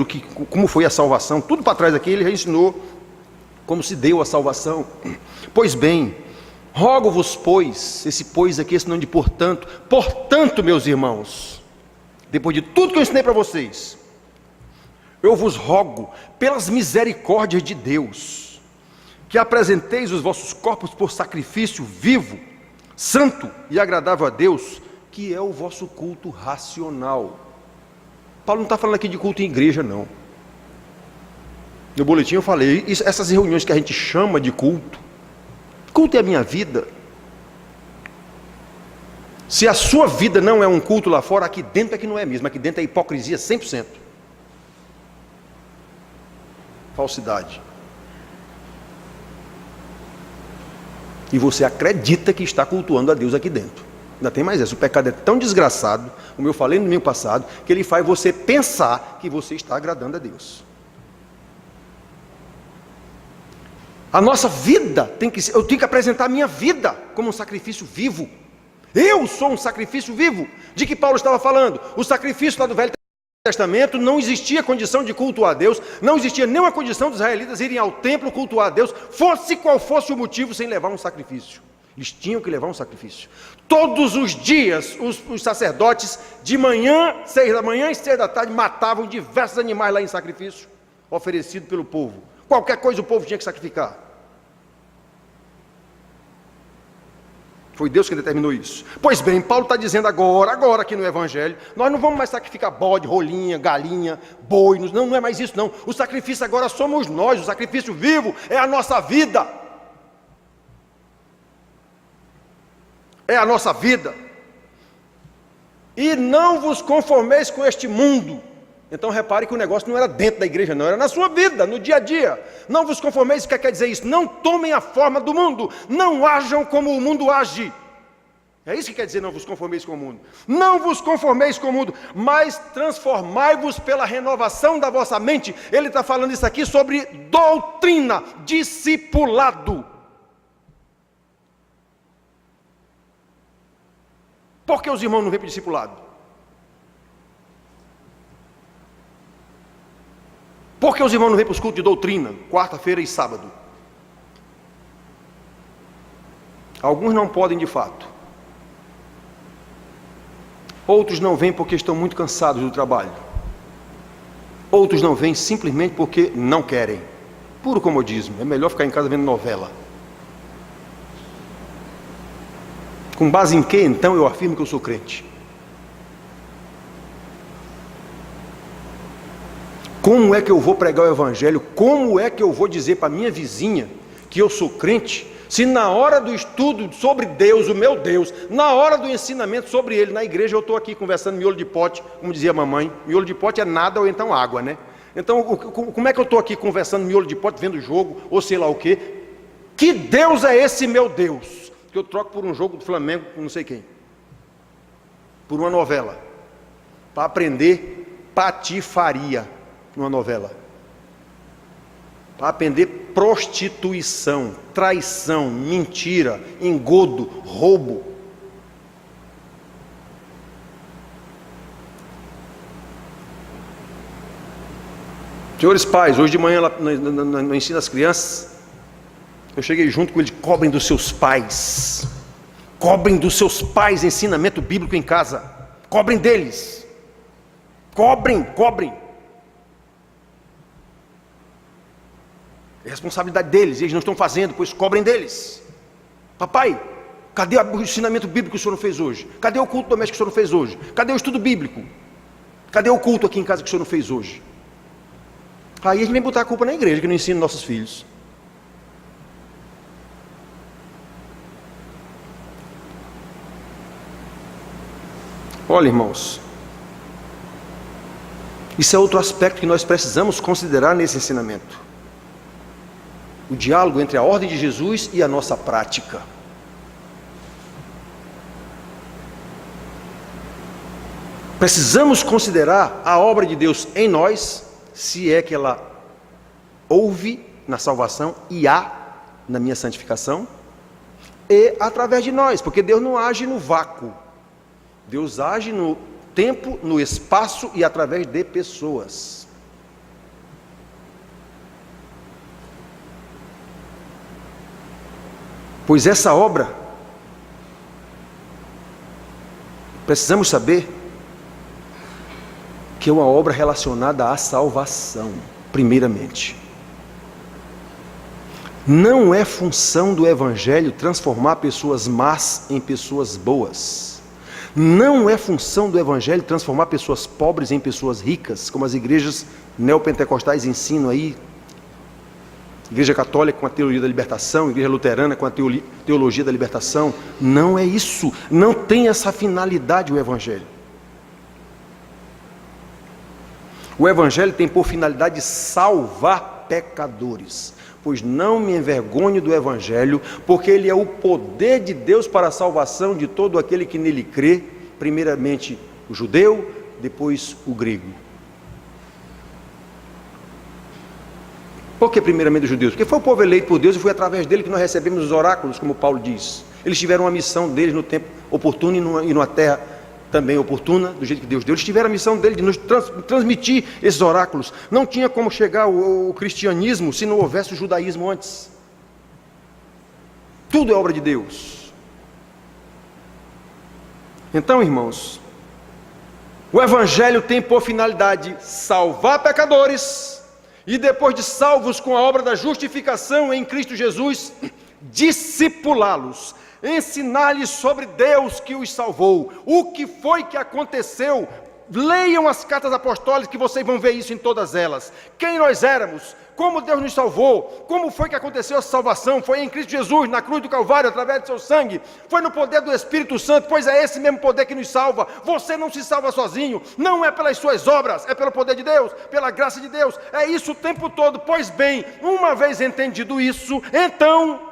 como foi a salvação, tudo para trás aqui ele já ensinou como se deu a salvação. Pois bem, rogo-vos, pois, esse pois aqui, esse nome de portanto, meus irmãos, depois de tudo que eu ensinei para vocês, eu vos rogo, pelas misericórdias de Deus, que apresenteis os vossos corpos por sacrifício vivo, santo e agradável a Deus, que é o vosso culto racional. Paulo não está falando aqui de culto em igreja, não. No boletim eu falei, essas reuniões que a gente chama de culto é a minha vida. Se a sua vida não é um culto lá fora, aqui dentro é que não é mesmo, aqui dentro é hipocrisia 100%. Falsidade. E você acredita que está cultuando a Deus aqui dentro. Ainda tem mais essa, o pecado é tão desgraçado, como eu falei no domingo passado, que ele faz você pensar que você está agradando a Deus. A nossa vida tem que ser, eu tenho que apresentar a minha vida como um sacrifício vivo. Eu sou um sacrifício vivo. De que Paulo estava falando? O sacrifício lá do Velho Testamento, não existia condição de cultuar a Deus, não existia nenhuma condição dos israelitas irem ao templo cultuar a Deus, fosse qual fosse o motivo, sem levar um sacrifício. Eles tinham que levar um sacrifício. Todos os dias, os sacerdotes, de manhã, 6 da manhã e 6 da tarde, matavam diversos animais lá em sacrifício, oferecido pelo povo. Qualquer coisa o povo tinha que sacrificar. Foi Deus que determinou isso. Pois bem, Paulo está dizendo agora aqui no Evangelho, nós não vamos mais sacrificar bode, rolinha, galinha, boi, não é mais isso não. O sacrifício agora somos nós, o sacrifício vivo é a nossa vida. É a nossa vida. E não vos conformeis com este mundo. Então repare que o negócio não era dentro da igreja, não, era na sua vida, no dia a dia. Não vos conformeis, o que quer dizer isso? Não tomem a forma do mundo, não ajam como o mundo age. É isso que quer dizer não vos conformeis com o mundo. Não vos conformeis com o mundo, mas transformai-vos pela renovação da vossa mente. Ele está falando isso aqui sobre doutrina, discipulado. Por que os irmãos não vêm para o discipulado? Por que os irmãos não vêm para os cultos de doutrina, quarta-feira e sábado? Alguns não podem de fato. Outros não vêm porque estão muito cansados do trabalho. Outros não vêm simplesmente porque não querem. Puro comodismo, é melhor ficar em casa vendo novela. Com base em que então eu afirmo que eu sou crente? Como é que eu vou pregar o Evangelho? Como é que eu vou dizer para minha vizinha que eu sou crente, se na hora do estudo sobre Deus, o meu Deus, na hora do ensinamento sobre Ele, na igreja eu estou aqui conversando miolo de pote, como dizia a mamãe, miolo de pote é nada ou então água, né? Então, como é que eu estou aqui conversando, miolo de pote, vendo o jogo, ou sei lá o quê? Que Deus é esse meu Deus? Que eu troco por um jogo do Flamengo com não sei quem. Por uma novela. Para aprender patifaria numa novela. Para aprender prostituição, traição, mentira, engodo, roubo. Senhores pais, hoje de manhã no ensino das crianças, eu cheguei junto com ele, cobrem dos seus pais. Cobrem dos seus pais ensinamento bíblico em casa. Cobrem deles. Cobrem. É responsabilidade deles, eles não estão fazendo, pois cobrem deles. Papai, cadê o ensinamento bíblico que o senhor não fez hoje? Cadê o culto doméstico que o senhor não fez hoje? Cadê o estudo bíblico? Cadê o culto aqui em casa que o senhor não fez hoje? Aí a gente vem botar a culpa na igreja, que não ensina nossos filhos. Olha, irmãos, isso é outro aspecto que nós precisamos considerar nesse ensinamento. O diálogo entre a ordem de Jesus e a nossa prática. Precisamos considerar a obra de Deus em nós, se é que ela houve na salvação e há na minha santificação, e através de nós, porque Deus não age no vácuo. Deus age no tempo, no espaço e através de pessoas. Pois essa obra, precisamos saber que é uma obra relacionada à salvação, primeiramente. Não é função do Evangelho transformar pessoas más em pessoas boas. Não é função do Evangelho transformar pessoas pobres em pessoas ricas, como as igrejas neopentecostais ensinam aí. Igreja católica com a teoria da libertação, igreja luterana com a teologia da libertação. Não é isso, não tem essa finalidade o Evangelho. O Evangelho tem por finalidade salvar pecadores, pois não me envergonho do Evangelho, porque ele é o poder de Deus para a salvação de todo aquele que nele crê, primeiramente o judeu, depois o grego. Por que primeiramente os judeus? Porque foi o povo eleito por Deus e foi através dele que nós recebemos os oráculos, como Paulo diz. Eles tiveram uma missão deles no tempo oportuno e numa terra também oportuna, do jeito que Deus deu. Eles tiveram a missão dele de nos transmitir esses oráculos. Não tinha como chegar o cristianismo se não houvesse o judaísmo antes. Tudo é obra de Deus. Então, irmãos, o Evangelho tem por finalidade salvar pecadores e depois de salvos com a obra da justificação em Cristo Jesus, discipulá-los, ensinar-lhes sobre Deus que os salvou, o que foi que aconteceu. Leiam as cartas apostólicas que vocês vão ver isso em todas elas. Quem nós éramos, como Deus nos salvou, como foi que aconteceu a salvação. Foi em Cristo Jesus, na cruz do Calvário, através do seu sangue, foi no poder do Espírito Santo, pois é esse mesmo poder que nos salva. Você não se salva sozinho, não é pelas suas obras, é pelo poder de Deus, pela graça de Deus, é isso o tempo todo. Pois bem, uma vez entendido isso, então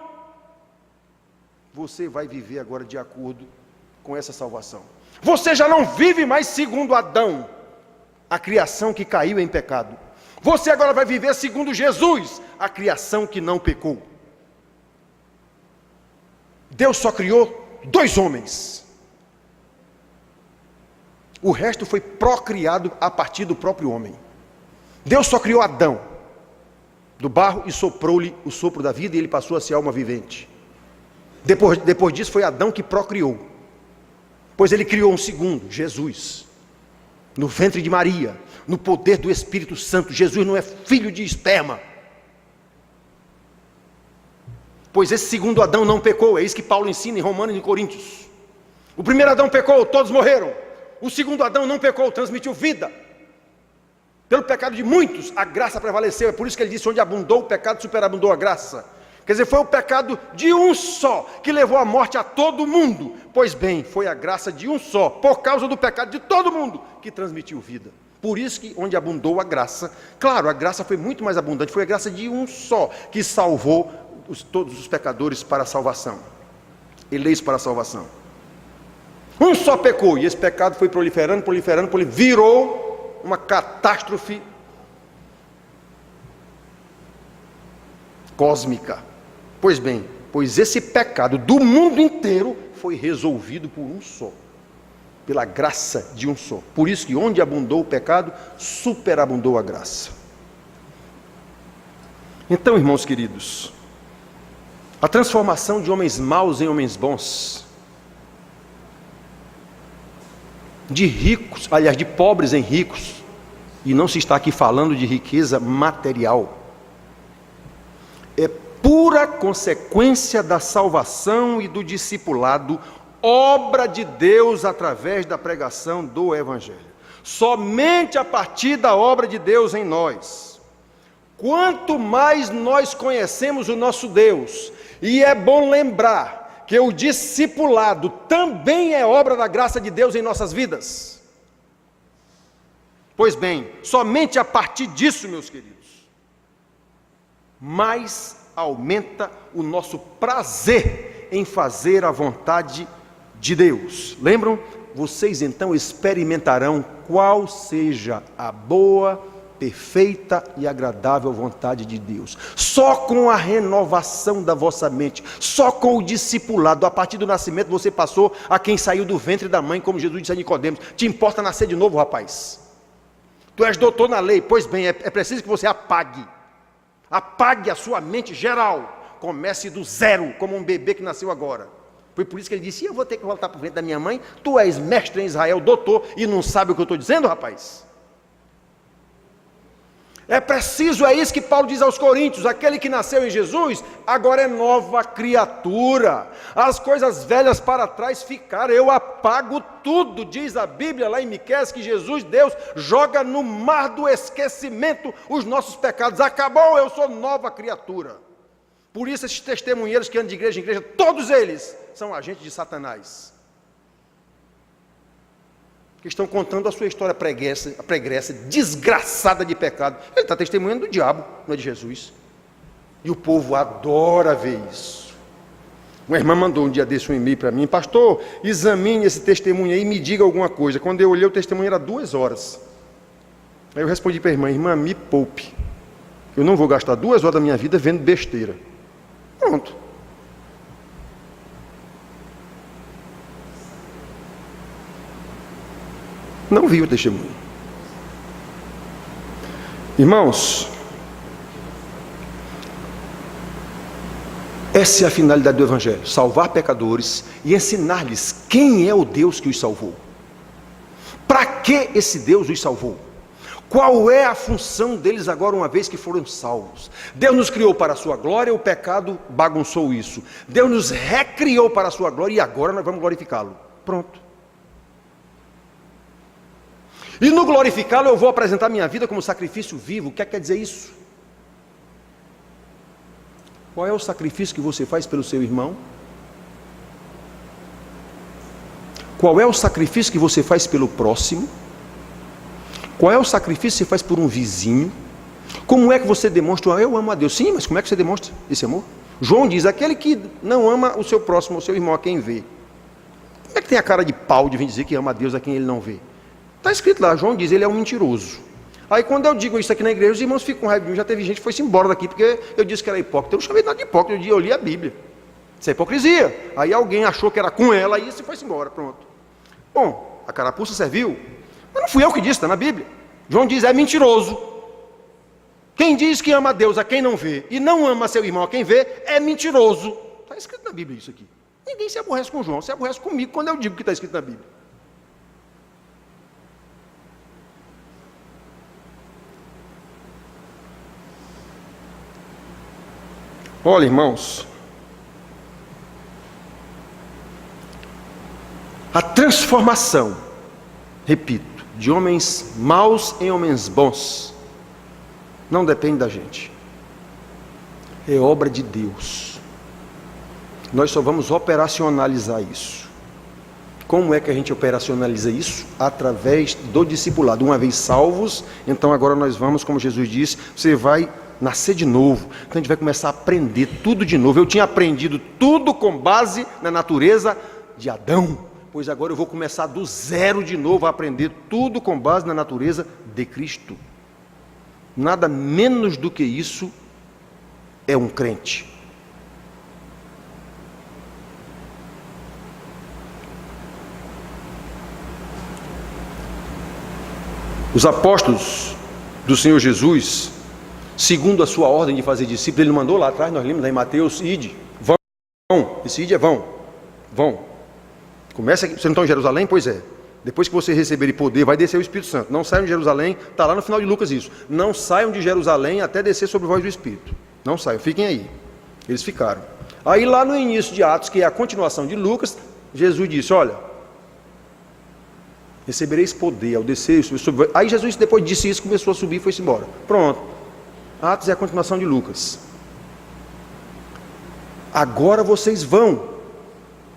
você vai viver agora de acordo com essa salvação. Você já não vive mais segundo Adão, a criação que caiu em pecado. Você agora vai viver segundo Jesus, a criação que não pecou. Deus só criou 2 homens. O resto foi procriado a partir do próprio homem. Deus só criou Adão do barro e soprou-lhe o sopro da vida e ele passou a ser alma vivente. Depois disso foi Adão que procriou, pois ele criou um segundo, Jesus, no ventre de Maria, no poder do Espírito Santo. Jesus não é filho de esperma, pois esse segundo Adão não pecou. É isso que Paulo ensina em Romanos e em Coríntios. O primeiro Adão pecou, todos morreram. O segundo Adão não pecou, transmitiu vida. Pelo pecado de muitos, a graça prevaleceu. É por isso que ele disse: onde abundou o pecado, superabundou a graça. Quer dizer, foi o pecado de um só que levou a morte a todo mundo. Pois bem, foi a graça de um só, por causa do pecado de todo mundo, que transmitiu vida. Por isso que onde abundou a graça, claro, a graça foi muito mais abundante, foi a graça de um só, que salvou todos os pecadores para a salvação, eleitos para a salvação. Um só pecou, e esse pecado foi proliferando, virou uma catástrofe cósmica. Pois bem, pois esse pecado do mundo inteiro foi resolvido por um só, pela graça de um só. Por isso que onde abundou o pecado, superabundou a graça. Então, irmãos queridos, a transformação de homens maus em homens bons, de ricos, aliás, de pobres em ricos, e não se está aqui falando de riqueza material, é pura consequência da salvação e do discipulado, obra de Deus através da pregação do Evangelho. Somente a partir da obra de Deus em nós. Quanto mais nós conhecemos o nosso Deus, e é bom lembrar que o discipulado também é obra da graça de Deus em nossas vidas. Pois bem, somente a partir disso, meus queridos, mais aumenta o nosso prazer em fazer a vontade de Deus. Lembram? Vocês então experimentarão qual seja a boa, perfeita e agradável vontade de Deus. Só com a renovação da vossa mente, só com o discipulado, a partir do nascimento você passou a quem saiu do ventre da mãe, como Jesus disse a Nicodemos. Te importa nascer de novo, rapaz? Tu és doutor na lei, pois bem, é preciso que você apague a sua mente geral, comece do zero, como um bebê que nasceu agora. Foi por isso que ele disse: eu vou ter que voltar para o ventre da minha mãe. Tu és mestre em Israel, doutor, e não sabe o que eu estou dizendo, rapaz? É preciso, é isso que Paulo diz aos Coríntios: aquele que nasceu em Jesus, agora é nova criatura, as coisas velhas para trás ficaram, eu apago tudo, diz a Bíblia lá em Miqueias, que Jesus, Deus, joga no mar do esquecimento os nossos pecados, acabou, eu sou nova criatura. Por isso esses testemunheiros que andam de igreja em igreja, todos eles são agentes de Satanás, que estão contando a sua história pregressa, desgraçada de pecado. Ele está testemunhando do diabo, não é de Jesus. E o povo adora ver isso. Uma irmã mandou um dia desse um e-mail para mim: pastor, examine esse testemunho aí e me diga alguma coisa. Quando eu olhei, o testemunho era 2 horas. Aí eu respondi para a irmã: irmã, me poupe, eu não vou gastar 2 horas da minha vida vendo besteira. Pronto. Não vi o testemunho. Irmãos, essa é a finalidade do Evangelho: salvar pecadores e ensinar-lhes quem é o Deus que os salvou. Para que esse Deus os salvou? Qual é a função deles agora, uma vez que foram salvos? Deus nos criou para a sua glória, o pecado bagunçou isso. Deus nos recriou para a sua glória e agora nós vamos glorificá-lo. Pronto. E no glorificá-lo eu vou apresentar minha vida como sacrifício vivo. O que quer dizer isso? Qual é o sacrifício que você faz pelo seu irmão? Qual é o sacrifício que você faz pelo próximo? Qual é o sacrifício que você faz por um vizinho? Como é que você demonstra: eu amo a Deus? Sim, mas como é que você demonstra esse amor? João diz: aquele que não ama o seu próximo, o seu irmão, a quem vê. Como é que tem a cara de pau de vir dizer que ama a Deus a quem ele não vê? Está escrito lá, João diz: ele é um mentiroso. Aí quando eu digo isso aqui na igreja, os irmãos ficam com raiva de mim. Já teve gente que foi-se embora daqui porque eu disse que era hipócrita. Eu não chamei nada de hipócrita, eu li a Bíblia. Isso é hipocrisia. Aí alguém achou que era com ela e se foi-se embora, pronto. Bom, a carapuça serviu, mas não fui eu que disse, está na Bíblia. João diz: é mentiroso. Quem diz que ama a Deus a quem não vê e não ama seu irmão a quem vê, é mentiroso. Está escrito na Bíblia isso aqui. Ninguém se aborrece com João, se aborrece comigo quando eu digo que está escrito na Bíblia. Olha, irmãos, a transformação, repito, de homens maus em homens bons, não depende da gente, é obra de Deus. Nós só vamos operacionalizar isso. Como é que a gente operacionaliza isso? Através do discipulado. Uma vez salvos, então agora nós vamos, como Jesus disse, você vai nascer de novo. Então a gente vai começar a aprender tudo de novo. Eu tinha aprendido tudo com base na natureza de Adão, pois agora eu vou começar do zero de novo a aprender tudo com base na natureza de Cristo. Nada menos do que isso é um crente. Os apóstolos do Senhor Jesus, segundo a sua ordem de fazer discípulos, ele mandou lá atrás, nós lemos lá em Mateus, ide, vão, esse ide é vão. Começa aqui, vocês não estão em Jerusalém? Pois é. Depois que vocês receberem poder, vai descer o Espírito Santo. Não saiam de Jerusalém, está lá no final de Lucas isso. Não saiam de Jerusalém até descer sobre vós do Espírito. Não saiam, fiquem aí. Eles ficaram. Aí lá no início de Atos, que é a continuação de Lucas, Jesus disse, olha, recebereis poder ao descer sobre... Aí Jesus, depois disse isso, começou a subir e foi-se embora. Pronto. Atos é a continuação de Lucas. Agora vocês vão.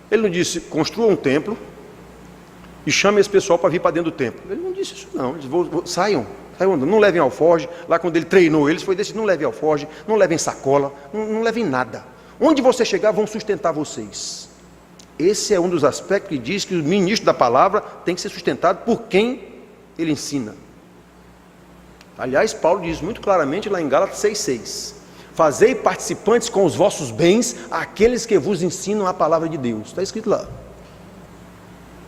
Ele não disse, construam um templo e chame esse pessoal para vir para dentro do templo. Ele não disse isso não. Eles saiam andando. Não levem alforje. Lá quando ele treinou eles, foi desse, não levem alforje, não levem sacola, não levem nada. Onde você chegar, vão sustentar vocês. Esse é um dos aspectos que diz que o ministro da palavra tem que ser sustentado por quem ele ensina. Aliás, Paulo diz muito claramente lá em Gálatas 6,6: fazei participantes com os vossos bens aqueles que vos ensinam a palavra de Deus. Está escrito lá.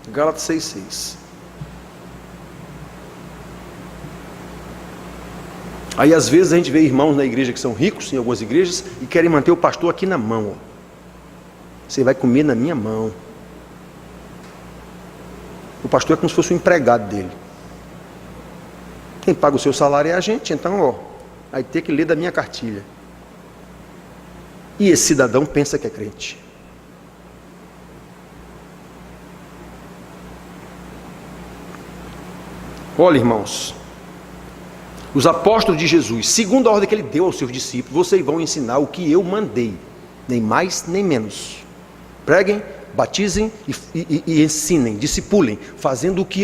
Gálatas 6,6. Aí às vezes a gente vê irmãos na igreja que são ricos, em algumas igrejas, e querem manter o pastor aqui na mão. Você vai comer na minha mão. O pastor é como se fosse um empregado dele. Quem paga o seu salário é a gente, então, vai ter que ler da minha cartilha. E esse cidadão pensa que é crente. Olha, irmãos, os apóstolos de Jesus, segundo a ordem que ele deu aos seus discípulos, vocês vão ensinar o que eu mandei, nem mais nem menos. Preguem, batizem e ensinem, discipulem, fazendo o que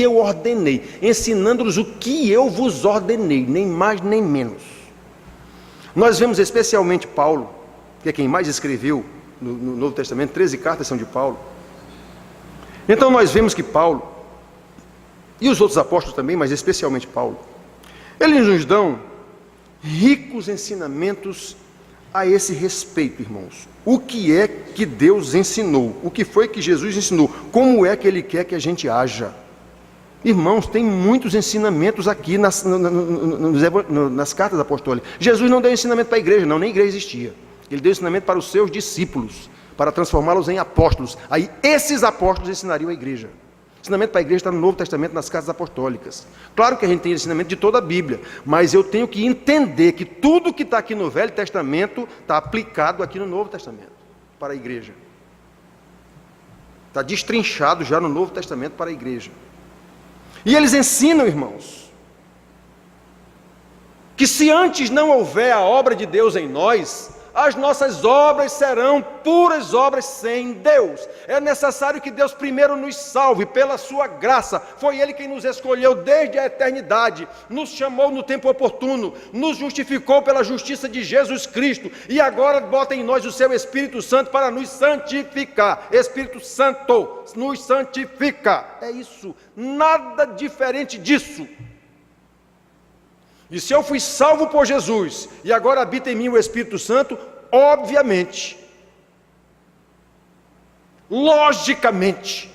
eu ordenei, ensinando-lhes o que eu vos ordenei, nem mais nem menos. Nós vemos especialmente Paulo, que é quem mais escreveu no Novo Testamento, 13 cartas são de Paulo. Então nós vemos que Paulo, e os outros apóstolos também, mas especialmente Paulo, eles nos dão ricos ensinamentos a esse respeito, irmãos. O que é que Deus ensinou? O que foi que Jesus ensinou? Como é que Ele quer que a gente haja? Irmãos, tem muitos ensinamentos aqui nas cartas apostólicas. Jesus não deu ensinamento para a igreja, não, nem igreja existia. Ele deu ensinamento para os seus discípulos, para transformá-los em apóstolos. Aí esses apóstolos ensinariam a igreja. Ensinamento para a igreja está no Novo Testamento, nas cartas apostólicas. Claro que a gente tem ensinamento de toda a Bíblia, mas eu tenho que entender que tudo que está aqui no Velho Testamento está aplicado aqui no Novo Testamento, para a igreja. Está destrinchado já no Novo Testamento para a igreja. E eles ensinam, irmãos, que se antes não houver a obra de Deus em nós, as nossas obras serão puras obras sem Deus. É necessário que Deus primeiro nos salve pela sua graça. Foi Ele quem nos escolheu desde a eternidade, nos chamou no tempo oportuno, nos justificou pela justiça de Jesus Cristo, e agora bota em nós o seu Espírito Santo para nos santificar. Espírito Santo nos santifica. É isso, nada diferente disso. E se eu fui salvo por Jesus, e agora habita em mim o Espírito Santo, obviamente, logicamente,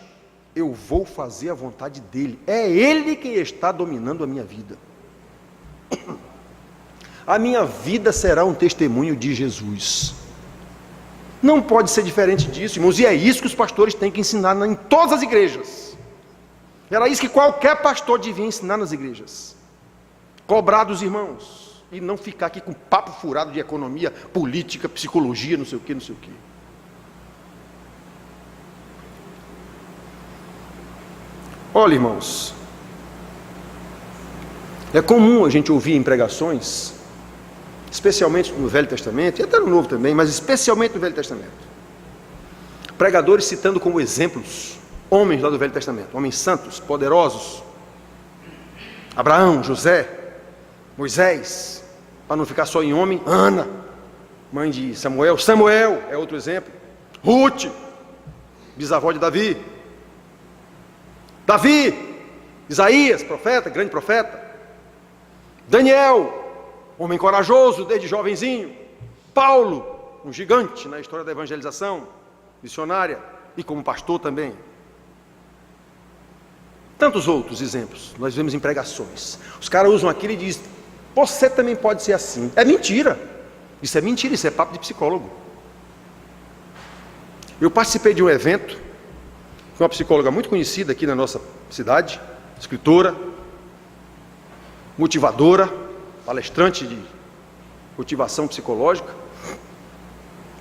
eu vou fazer a vontade dEle. É Ele que está dominando a minha vida. A minha vida será um testemunho de Jesus. Não pode ser diferente disso, irmãos, e é isso que os pastores têm que ensinar em todas as igrejas. Era isso que qualquer pastor devia ensinar nas igrejas. Cobrar dos irmãos, e não ficar aqui com papo furado de economia, política, psicologia, não sei o que, não sei o que. Olha, irmãos, é comum a gente ouvir em pregações, especialmente no Velho Testamento, e até no Novo também, mas especialmente no Velho Testamento, pregadores citando como exemplos Homens lá do Velho Testamento, homens santos, poderosos. Abraão, José, Moisés, para não ficar só em homem, Ana, mãe de Samuel. Samuel é outro exemplo. Ruth, bisavó de Davi. Davi, Isaías, profeta, grande profeta. Daniel, homem corajoso desde jovenzinho. Paulo, um gigante na história da evangelização missionária e como pastor também. Tantos outros exemplos nós vemos em pregações. Os caras usam aquilo e dizem: você também pode ser assim. É mentira. Isso é mentira, isso é papo de psicólogo. Eu participei de um evento com uma psicóloga muito conhecida aqui na nossa cidade, escritora, motivadora, palestrante de motivação psicológica.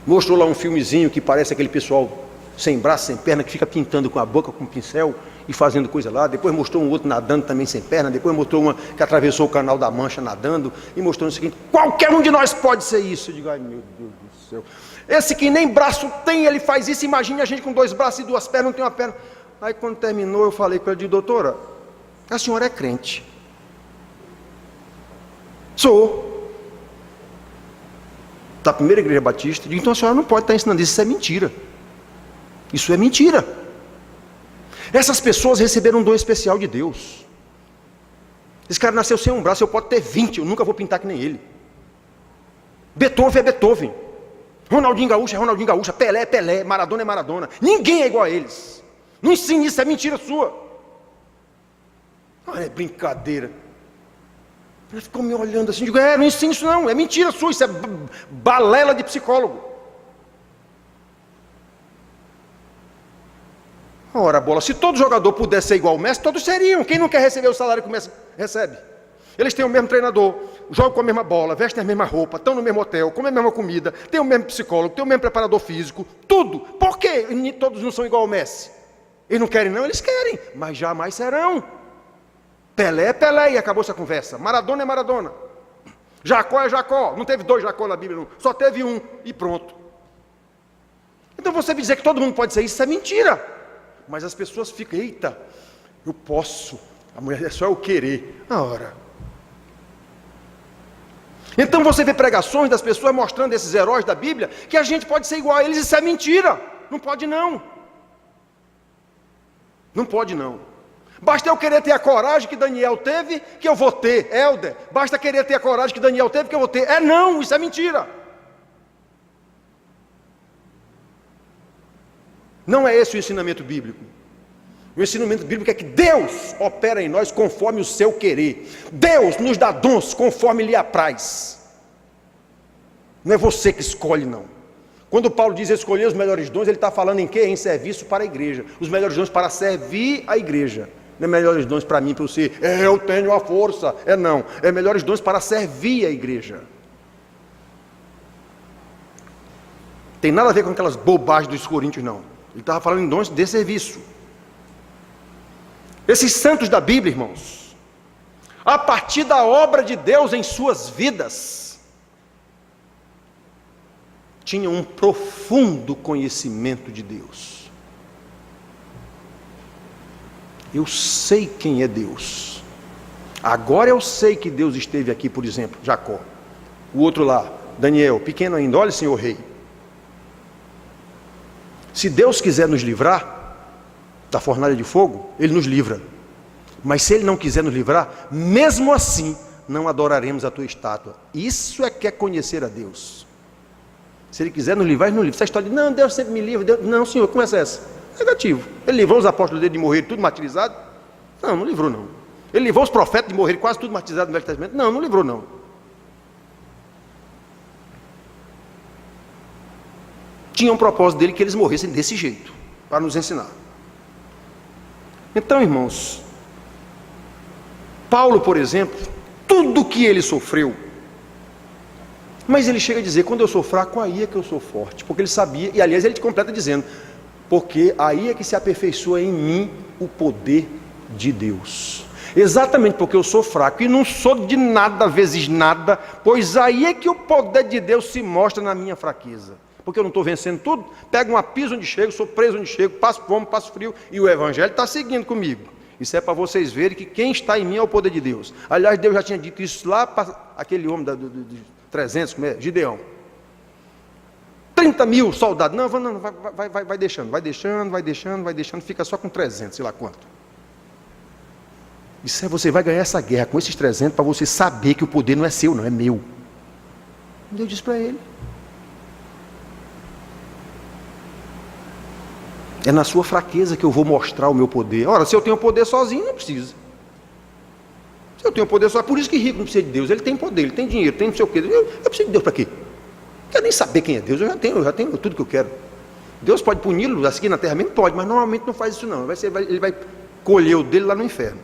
Mostrou lá um filmezinho que parece aquele pessoal sem braço, sem perna, que fica pintando com a boca, com um pincel e fazendo coisa lá. Depois mostrou um outro nadando também sem perna. Depois mostrou uma que atravessou o Canal da Mancha nadando. E mostrou o seguinte: qualquer um de nós pode ser isso. Eu digo: ai meu Deus do céu, esse que nem braço tem, ele faz isso. Imagine a gente com 2 braços e 2 pernas, não tem uma perna. Aí quando terminou, eu falei com ela: de doutora, a senhora é crente? Sou. Da primeira igreja batista. Digo: então a senhora não pode estar ensinando isso, isso é mentira. Isso é mentira. Essas pessoas receberam um dom especial de Deus. Esse cara nasceu sem um braço, eu posso ter 20, eu nunca vou pintar que nem ele. Beethoven é Beethoven, Ronaldinho Gaúcho é Ronaldinho Gaúcho, Pelé é Pelé, Maradona é Maradona. Ninguém é igual a eles. Não ensine isso, é mentira sua. Olha, é brincadeira. Ele ficou me olhando assim, digo: não ensine isso não, é mentira sua, isso é balela de psicólogo. Ora, bola, se todo jogador pudesse ser igual ao Messi, todos seriam. Quem não quer receber o salário que o Messi recebe? Eles têm o mesmo treinador, jogam com a mesma bola, vestem a mesma roupa, estão no mesmo hotel, comem a mesma comida, têm o mesmo psicólogo, têm o mesmo preparador físico, tudo. Por que todos não são igual ao Messi? Eles não querem não? Eles querem, mas jamais serão. Pelé é Pelé e acabou essa conversa. Maradona é Maradona. Jacó é Jacó. Não teve 2 Jacó na Bíblia, não. Só teve um e pronto. Então você dizer que todo mundo pode ser isso é mentira. Mas as pessoas ficam: eita, eu posso. A mulher é só eu querer. Ora. Então você vê pregações das pessoas mostrando esses heróis da Bíblia que a gente pode ser igual a eles. Isso é mentira. Não pode não. Não pode não. Basta eu querer ter a coragem que Daniel teve, que eu vou ter. Helder, basta querer ter a coragem que Daniel teve, que eu vou ter. Não, isso é mentira. Não é esse o ensinamento bíblico. O ensinamento bíblico é que Deus opera em nós conforme o seu querer. Deus nos dá dons conforme lhe apraz. Não é você que escolhe, não. Quando Paulo diz escolher os melhores dons, ele está falando em quê? Em serviço para a igreja. Os melhores dons para servir a igreja. Não é melhores dons para mim, para você. Eu tenho a força. Não. É melhores dons para servir a igreja. Tem nada a ver com aquelas bobagens dos coríntios, não. Ele estava falando em dons de serviço. Esses santos da Bíblia, irmãos, a partir da obra de Deus em suas vidas, tinham um profundo conhecimento de Deus. Eu sei quem é Deus. Agora eu sei que Deus esteve aqui, por exemplo, Jacó. O outro lá, Daniel, pequeno ainda: olha, senhor rei. Se Deus quiser nos livrar da fornalha de fogo, Ele nos livra. Mas se Ele não quiser nos livrar, mesmo assim, não adoraremos a tua estátua. Isso é que é conhecer a Deus. Se Ele quiser nos livrar, Ele nos livra. Essa história de: não, Deus sempre me livra. Deus... Não, senhor, como é essa? Negativo. Ele livrou os apóstolos dele de morrer tudo martirizado? Não livrou não. Ele livrou os profetas de morrer quase tudo martirizado no Velho Testamento? Não livrou não. Tinha um propósito dele que eles morressem desse jeito, para nos ensinar. Então, irmãos, Paulo, por exemplo, tudo que ele sofreu, mas ele chega a dizer: quando eu sou fraco, aí é que eu sou forte. Porque ele sabia, e aliás ele completa dizendo: porque aí é que se aperfeiçoa em mim o poder de Deus. Exatamente porque eu sou fraco e não sou de nada vezes nada, pois aí é que o poder de Deus se mostra na minha fraqueza. porque eu não estou vencendo tudo. Pego uma pisa onde chego, sou preso onde chego, passo fome, passo frio, e o Evangelho está seguindo comigo. Isso é para vocês verem que quem está em mim é o poder de Deus. Aliás, Deus já tinha dito isso lá para aquele homem de 300, como é? Gideão. 30 mil soldados. Não, vai deixando, fica só com 300, sei lá quanto. Isso é, você vai ganhar essa guerra com esses 300 para você saber que o poder não é seu, não, é meu. Deus disse para ele. É na sua fraqueza que eu vou mostrar o meu poder. Ora, se eu tenho poder sozinho, não precisa. Se eu tenho poder sozinho, por isso que rico não precisa de Deus. Ele tem poder, ele tem dinheiro, tem não sei o quê. Eu preciso de Deus para quê? Não quero nem saber quem é Deus, eu já tenho tudo que eu quero. Deus pode puni-lo aqui na terra mesmo? Pode, mas normalmente não faz isso não. Ele vai colher o dele lá no inferno.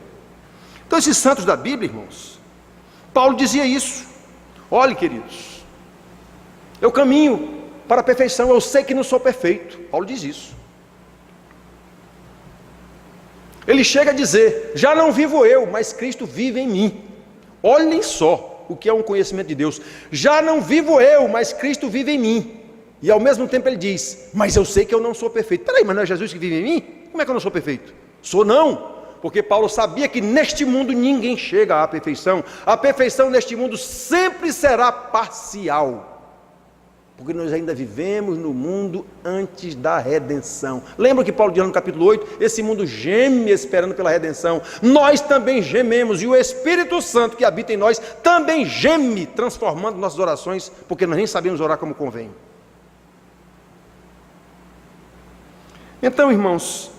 Então esses santos da Bíblia, irmãos, Paulo dizia isso. Olhe, queridos, eu caminho para a perfeição, eu sei que não sou perfeito. Paulo diz isso. Ele chega a dizer, já não vivo eu, mas Cristo vive em mim. Olhem só o que é um conhecimento de Deus. Já não vivo eu, mas Cristo vive em mim. E ao mesmo tempo ele diz, mas eu sei que eu não sou perfeito. Peraí, mas não é Jesus que vive em mim? Como é que eu não sou perfeito? Sou não, porque Paulo sabia que neste mundo ninguém chega à perfeição. A perfeição neste mundo sempre será parcial. Porque nós ainda vivemos no mundo antes da redenção. Lembra que Paulo diz no capítulo 8, esse mundo geme esperando pela redenção. Nós também gememos, e o Espírito Santo que habita em nós também geme, transformando nossas orações, porque nós nem sabemos orar como convém. Então, irmãos,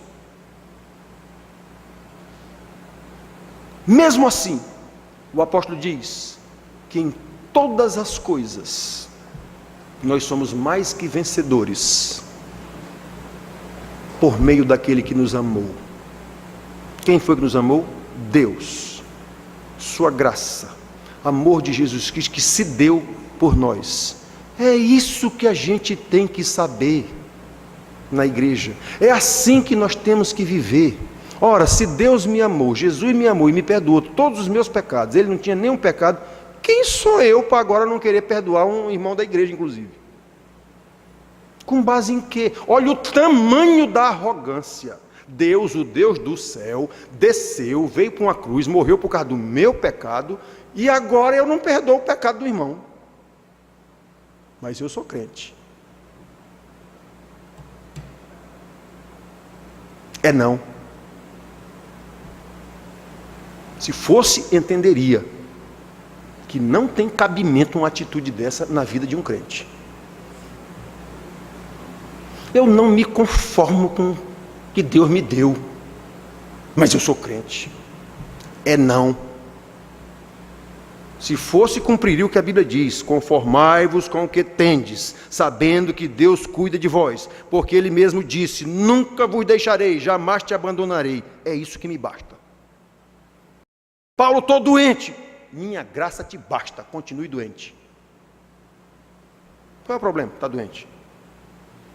mesmo assim, o apóstolo diz que em todas as coisas nós somos mais que vencedores por meio daquele que nos amou. Quem foi que nos amou? Deus. Sua graça, amor de Jesus Cristo que se deu por nós. É isso que a gente tem que saber na igreja. É assim que nós temos que viver. Ora, se Deus me amou, Jesus me amou e me perdoou todos os meus pecados, ele não tinha nenhum pecado, quem sou eu para agora não querer perdoar um irmão da igreja, inclusive? Com base em quê? Olha o tamanho da arrogância. Deus, o Deus do céu, desceu, veio para uma cruz, morreu por causa do meu pecado, e agora eu não perdoo o pecado do irmão. Mas eu sou crente. É não. Se fosse, entenderia que não tem cabimento uma atitude dessa na vida de um crente. Eu não me conformo com o que Deus me deu, mas eu sou crente. É não. Se fosse, cumpriria o que a Bíblia diz: conformai-vos com o que tendes, sabendo que Deus cuida de vós, porque Ele mesmo disse, nunca vos deixarei, jamais te abandonarei. É isso que me basta. Paulo, estou doente, minha graça te basta, continue doente. Qual é o problema? Está doente.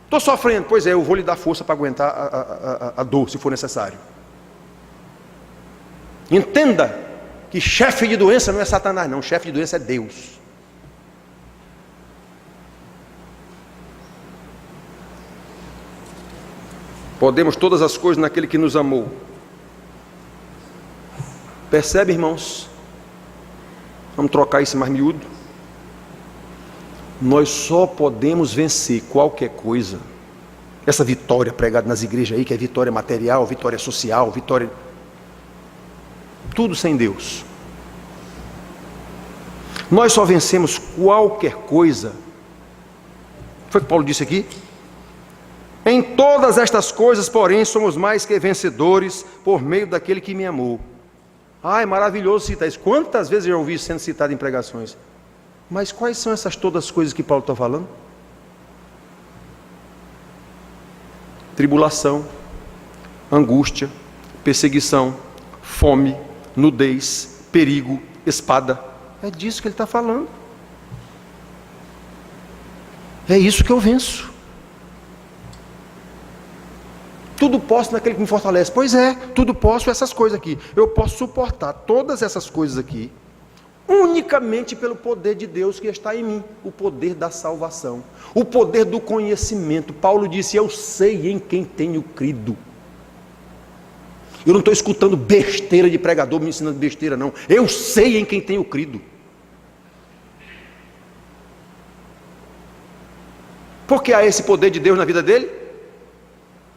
Estou sofrendo, pois é, eu vou lhe dar força para aguentar a dor, se for necessário. Entenda que chefe de doença não é Satanás, não, chefe de doença é Deus. Podemos todas as coisas naquele que nos amou. Percebe, irmãos? Vamos trocar isso mais miúdo. Nós só podemos vencer qualquer coisa, essa vitória pregada nas igrejas aí, que é vitória material, vitória social, vitória... tudo sem Deus. Nós só vencemos qualquer coisa. Foi o que Paulo disse aqui? Em todas estas coisas, porém, somos mais que vencedores por meio daquele que me amou. Ah, é maravilhoso citar isso. Quantas vezes eu já ouvi isso sendo citado em pregações? Mas quais são essas todas as coisas que Paulo está falando? Tribulação, angústia, perseguição, fome, nudez, perigo, espada. É disso que ele está falando. É isso que eu venço. Tudo posso naquele que me fortalece. Pois é, tudo posso essas coisas aqui. Eu posso suportar todas essas coisas aqui. unicamente pelo poder de Deus que está em mim, o poder da salvação, o poder do conhecimento. Paulo disse: eu sei em quem tenho crido. Eu não estou escutando besteira de pregador me ensinando besteira, não. Eu sei em quem tenho crido. Por que há esse poder de Deus na vida dele?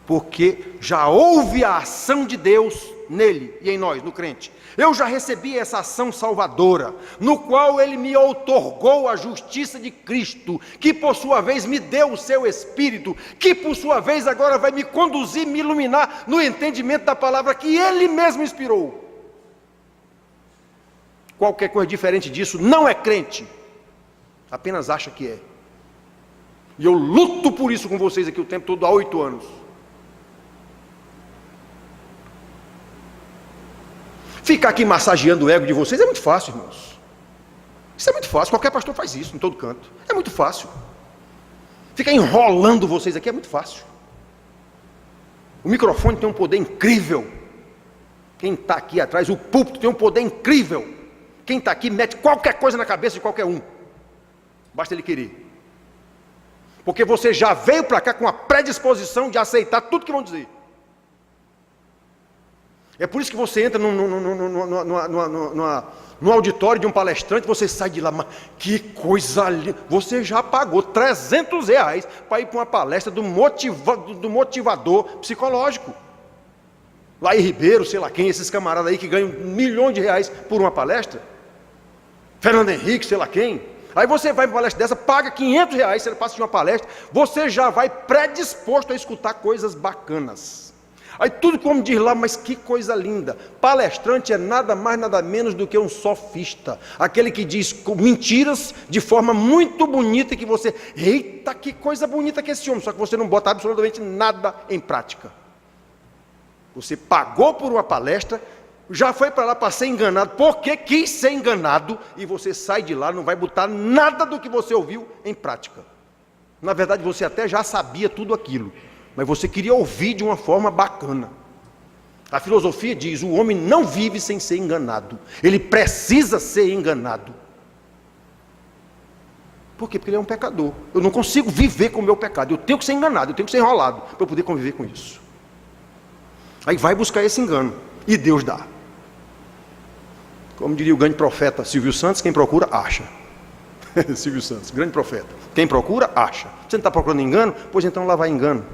Porque já houve a ação de Deus nele e em nós, no crente. Eu já recebi essa ação salvadora, no qual ele me outorgou a justiça de Cristo, que por sua vez me deu o seu Espírito, que por sua vez agora vai me conduzir, me iluminar no entendimento da palavra que ele mesmo inspirou. Qualquer coisa diferente disso não é crente, apenas acha que é. E eu luto por isso com vocês aqui o tempo todo, há 8 anos. Ficar aqui massageando o ego de vocês é muito fácil, irmãos. Isso é muito fácil, qualquer pastor faz isso em todo canto. É muito fácil. Ficar enrolando vocês aqui é muito fácil. O microfone tem um poder incrível. Quem está aqui atrás, o púlpito tem um poder incrível. Quem está aqui mete qualquer coisa na cabeça de qualquer um. Basta ele querer. Porque você já veio para cá com a predisposição de aceitar tudo que vão dizer. É por isso que você entra no auditório de um palestrante, você sai de lá, mas que coisa linda. Você já pagou R$300 para ir para uma palestra do motivador psicológico. Laí Ribeiro, sei lá quem, esses camaradas aí que ganham milhões de reais por uma palestra. Fernando Henrique, sei lá quem. Aí você vai para uma palestra dessa, paga R$500, você passa de uma palestra, você já vai predisposto a escutar coisas bacanas. Aí tudo como diz lá, mas que coisa linda. Palestrante é nada mais, nada menos do que um sofista. Aquele que diz mentiras de forma muito bonita e que você... Eita, que coisa bonita que esse homem. Só que você não bota absolutamente nada em prática. Você pagou por uma palestra, já foi para lá para ser enganado, porque quis ser enganado, e você sai de lá, não vai botar nada do que você ouviu em prática. Na verdade, você até já sabia tudo aquilo, mas você queria ouvir de uma forma bacana. A filosofia diz: o homem não vive sem ser enganado, ele precisa ser enganado. Por quê? Porque ele é um pecador. Eu não consigo viver com o meu pecado, eu tenho que ser enganado, eu tenho que ser enrolado, para eu poder conviver com isso. Aí vai buscar esse engano, e Deus dá. Como diria o grande profeta Silvio Santos: quem procura, acha. Silvio Santos, grande profeta. Quem procura, acha. Você não está procurando engano? Pois então lá vai engano.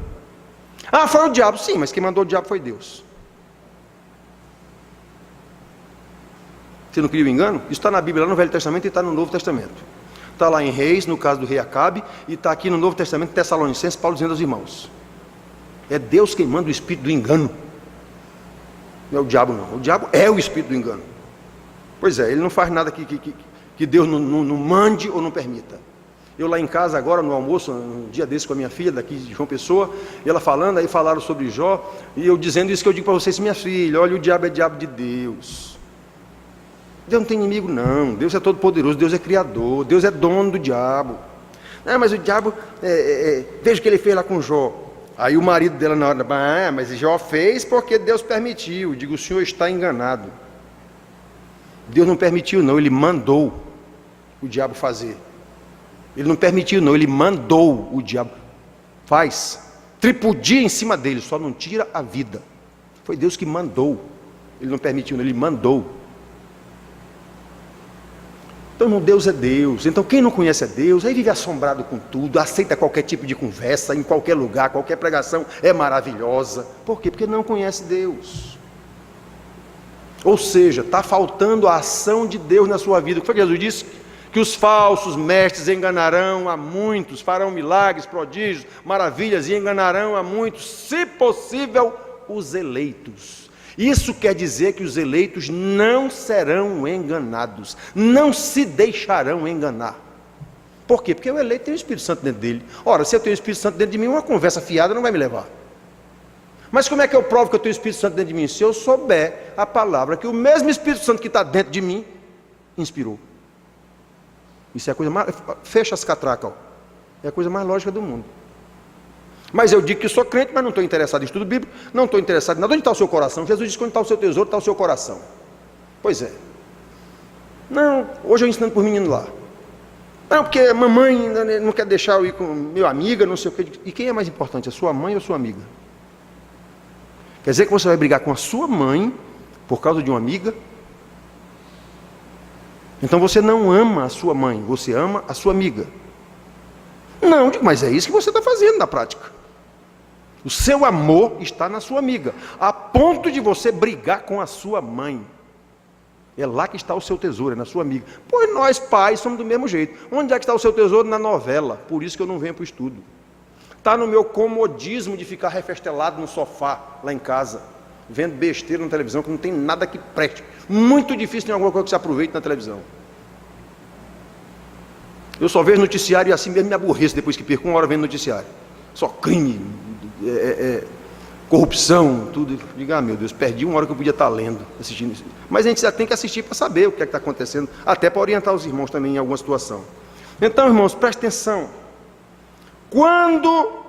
Ah, foi o diabo. Sim, mas quem mandou o diabo foi Deus. Você não queria o engano? Isso está na Bíblia, lá no Velho Testamento, e está no Novo Testamento. Está lá em Reis, no caso do rei Acabe, e está aqui no Novo Testamento, Tessalonicenses, Paulo dizendo aos irmãos: é Deus quem manda o espírito do engano. Não é o diabo, não. O diabo é o espírito do engano. Pois é, ele não faz nada que Deus não mande ou não permita. Eu lá em casa agora, no almoço, um dia desse com a minha filha, daqui de João Pessoa, e ela falando, aí falaram sobre Jó, e eu dizendo isso que eu digo para vocês: minha filha, olha, o diabo é diabo de Deus. Deus não tem inimigo, não. Deus é todo poderoso, Deus é criador, Deus é dono do diabo. Não, mas o diabo, veja o que ele fez lá com Jó. Aí o marido dela na hora: mas Jó fez porque Deus permitiu. Eu digo: o senhor está enganado. Deus não permitiu, não, ele mandou o diabo fazer. Ele não permitiu, não, ele mandou o diabo. Faz, tripudia em cima dele, só não tira a vida. Foi Deus que mandou. Ele não permitiu, não, ele mandou. Então Deus é Deus. Então quem não conhece a Deus, aí vive assombrado com tudo, aceita qualquer tipo de conversa, em qualquer lugar, qualquer pregação é maravilhosa. Por quê? Porque não conhece Deus. Ou seja, está faltando a ação de Deus na sua vida. O que foi que Jesus disse? Que os falsos mestres enganarão a muitos, farão milagres, prodígios, maravilhas, e enganarão a muitos, se possível, os eleitos. Isso quer dizer que os eleitos não serão enganados, não se deixarão enganar. Por quê? Porque o eleito tem o Espírito Santo dentro dele. Ora, se eu tenho o Espírito Santo dentro de mim, uma conversa fiada não vai me levar. Mas como é que eu provo que eu tenho o Espírito Santo dentro de mim? Se eu souber a palavra que o mesmo Espírito Santo que está dentro de mim inspirou. Isso é a coisa mais... Fecha as catracas, ó. É a coisa mais lógica do mundo. Mas eu digo que sou crente, mas não estou interessado em estudo bíblico, não estou interessado em nada. Onde está o seu coração? Jesus disse: onde está o seu tesouro, está o seu coração. Pois é. Não, hoje eu ensinando para os meninos lá. Não, porque a mamãe não quer deixar eu ir com meu amiga, não sei o quê. E quem é mais importante, a sua mãe ou a sua amiga? Quer dizer que você vai brigar com a sua mãe por causa de uma amiga? Então você não ama a sua mãe, você ama a sua amiga. Não, mas é isso que você está fazendo na prática. O seu amor está na sua amiga, a ponto de você brigar com a sua mãe. É lá que está o seu tesouro, é na sua amiga. Pois nós pais somos do mesmo jeito. Onde é que está o seu tesouro? Na novela. Por isso que eu não venho para o estudo. Está no meu comodismo de ficar refestelado no sofá, lá em casa, vendo besteira na televisão, que não tem nada que preste. Muito difícil ter alguma coisa que se aproveite na televisão. Eu só vejo noticiário e assim mesmo me aborreço depois que perco uma hora vendo noticiário. Só crime, corrupção, tudo. Diga, meu Deus, perdi uma hora que eu podia estar lendo, assistindo isso. Mas a gente já tem que assistir para saber o que é que está acontecendo, até para orientar os irmãos também em alguma situação. Então, irmãos, preste atenção. Quando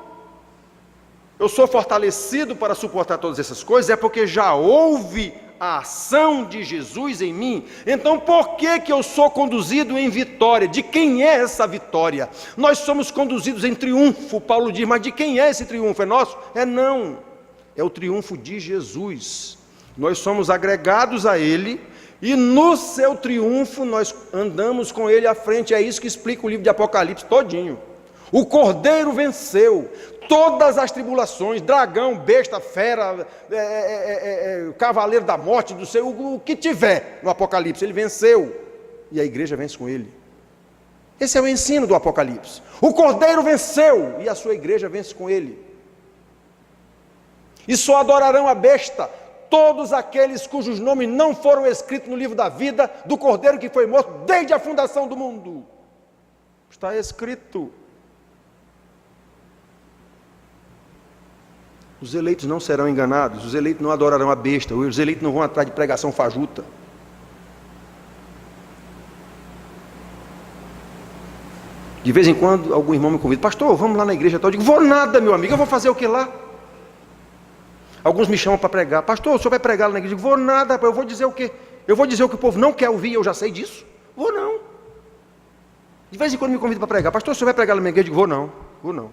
eu sou fortalecido para suportar todas essas coisas, é porque já houve a ação de Jesus em mim. Então por que eu sou conduzido em vitória? De quem é essa vitória? Nós somos conduzidos em triunfo, Paulo diz, mas de quem é esse triunfo? É nosso? Não, é o triunfo de Jesus. Nós somos agregados a Ele, e no seu triunfo nós andamos com Ele à frente. É isso que explica o livro de Apocalipse todinho. O Cordeiro venceu todas as tribulações, dragão, besta, fera, cavaleiro da morte, do céu, o que tiver no Apocalipse, ele venceu, e a igreja vence com ele. Esse é o ensino do Apocalipse. O Cordeiro venceu, e a sua igreja vence com ele. E só adorarão a besta todos aqueles cujos nomes não foram escritos no livro da vida do Cordeiro que foi morto desde a fundação do mundo. Está escrito. Os eleitos não serão enganados, os eleitos não adorarão a besta, os eleitos não vão atrás de pregação fajuta. De vez em quando, algum irmão me convida, pastor, vamos lá na igreja tal. Eu digo, vou nada, meu amigo, eu vou fazer o que lá? Alguns me chamam para pregar, pastor, o senhor vai pregar lá na igreja? Eu digo, vou nada, eu vou dizer o quê? Eu vou dizer o que o povo não quer ouvir, eu já sei disso? Vou não. De vez em quando me convida para pregar, pastor, o senhor vai pregar lá na igreja? Eu digo, vou não.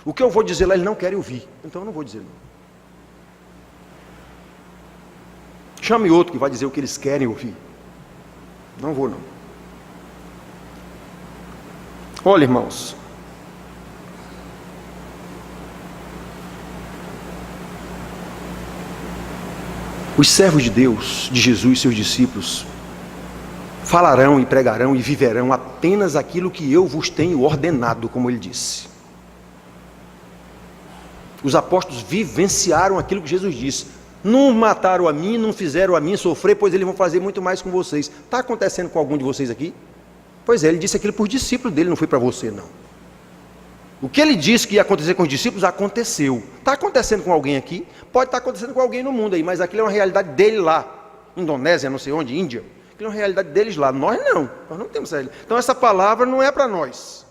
O que eu vou dizer lá, eles não querem ouvir, então eu não vou dizer não. Chame outro que vai dizer o que eles querem ouvir. Não vou não. Olha, irmãos, os servos de Deus, de Jesus e seus discípulos, falarão e pregarão e viverão apenas aquilo que eu vos tenho ordenado, como ele disse. Os apóstolos vivenciaram aquilo que Jesus disse. Não mataram a mim, não fizeram a mim sofrer, pois eles vão fazer muito mais com vocês. Está acontecendo com algum de vocês aqui? Pois é, ele disse aquilo para os discípulos dele, não foi para você não. O que ele disse que ia acontecer com os discípulos, aconteceu. Está acontecendo com alguém aqui? Pode estar acontecendo com alguém no mundo aí, mas aquilo é uma realidade dele lá. Indonésia, não sei onde, Índia. Aquilo é uma realidade deles lá. Nós não temos essa realidade. Então essa palavra não é para nós.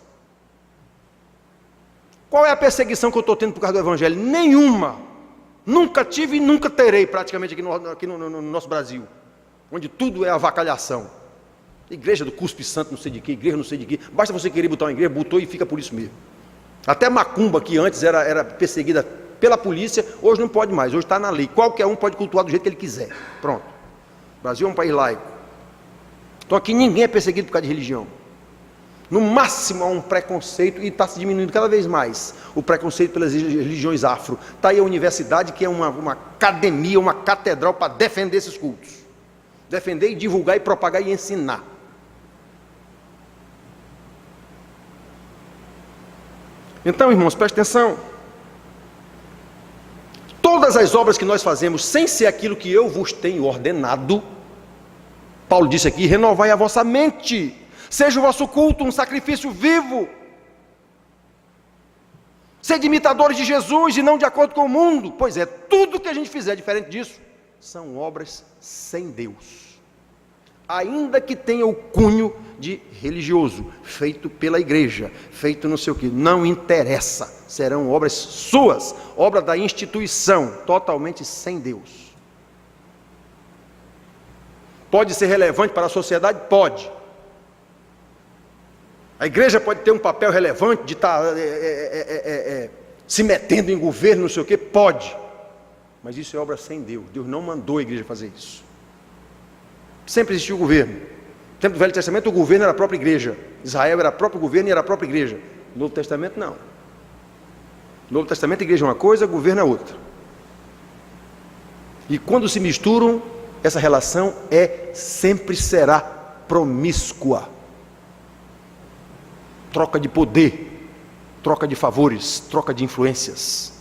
Qual é a perseguição que eu estou tendo por causa do Evangelho? Nenhuma. Nunca tive e nunca terei praticamente aqui no nosso Brasil, onde tudo é avacalhação. Igreja do cuspe santo, não sei de que, igreja não sei de que. Basta você querer botar uma igreja, botou e fica por isso mesmo. Até macumba, que antes era perseguida pela polícia, hoje não pode mais, hoje está na lei. Qualquer um pode cultuar do jeito que ele quiser. Pronto. O Brasil é um país laico. Então aqui ninguém é perseguido por causa de religião. No máximo há um preconceito, e está se diminuindo cada vez mais, o preconceito pelas religiões afro. Está aí a universidade, que é uma academia, uma catedral para defender esses cultos. Defender e divulgar e propagar e ensinar. Então, irmãos, preste atenção. Todas as obras que nós fazemos, sem ser aquilo que eu vos tenho ordenado, Paulo disse aqui, renovai a vossa mente. Seja o vosso culto um sacrifício vivo. Sede imitadores de Jesus e não de acordo com o mundo. Pois é, tudo que a gente fizer diferente disso, são obras sem Deus. Ainda que tenha o cunho de religioso, feito pela igreja, feito não sei o que, não interessa. Serão obras suas, obra da instituição, totalmente sem Deus. Pode ser relevante para a sociedade? Pode. A igreja pode ter um papel relevante de estar se metendo em governo, não sei o quê? Pode. Mas isso é obra sem Deus. Deus não mandou a igreja fazer isso. Sempre existiu o governo. No tempo do Velho Testamento, o governo era a própria igreja. Israel era o próprio governo e era a própria igreja. No Novo Testamento, não. No Novo Testamento, a igreja é uma coisa, o governo é outra. E quando se misturam, essa relação sempre será promíscua. Troca de poder, troca de favores, troca de influências.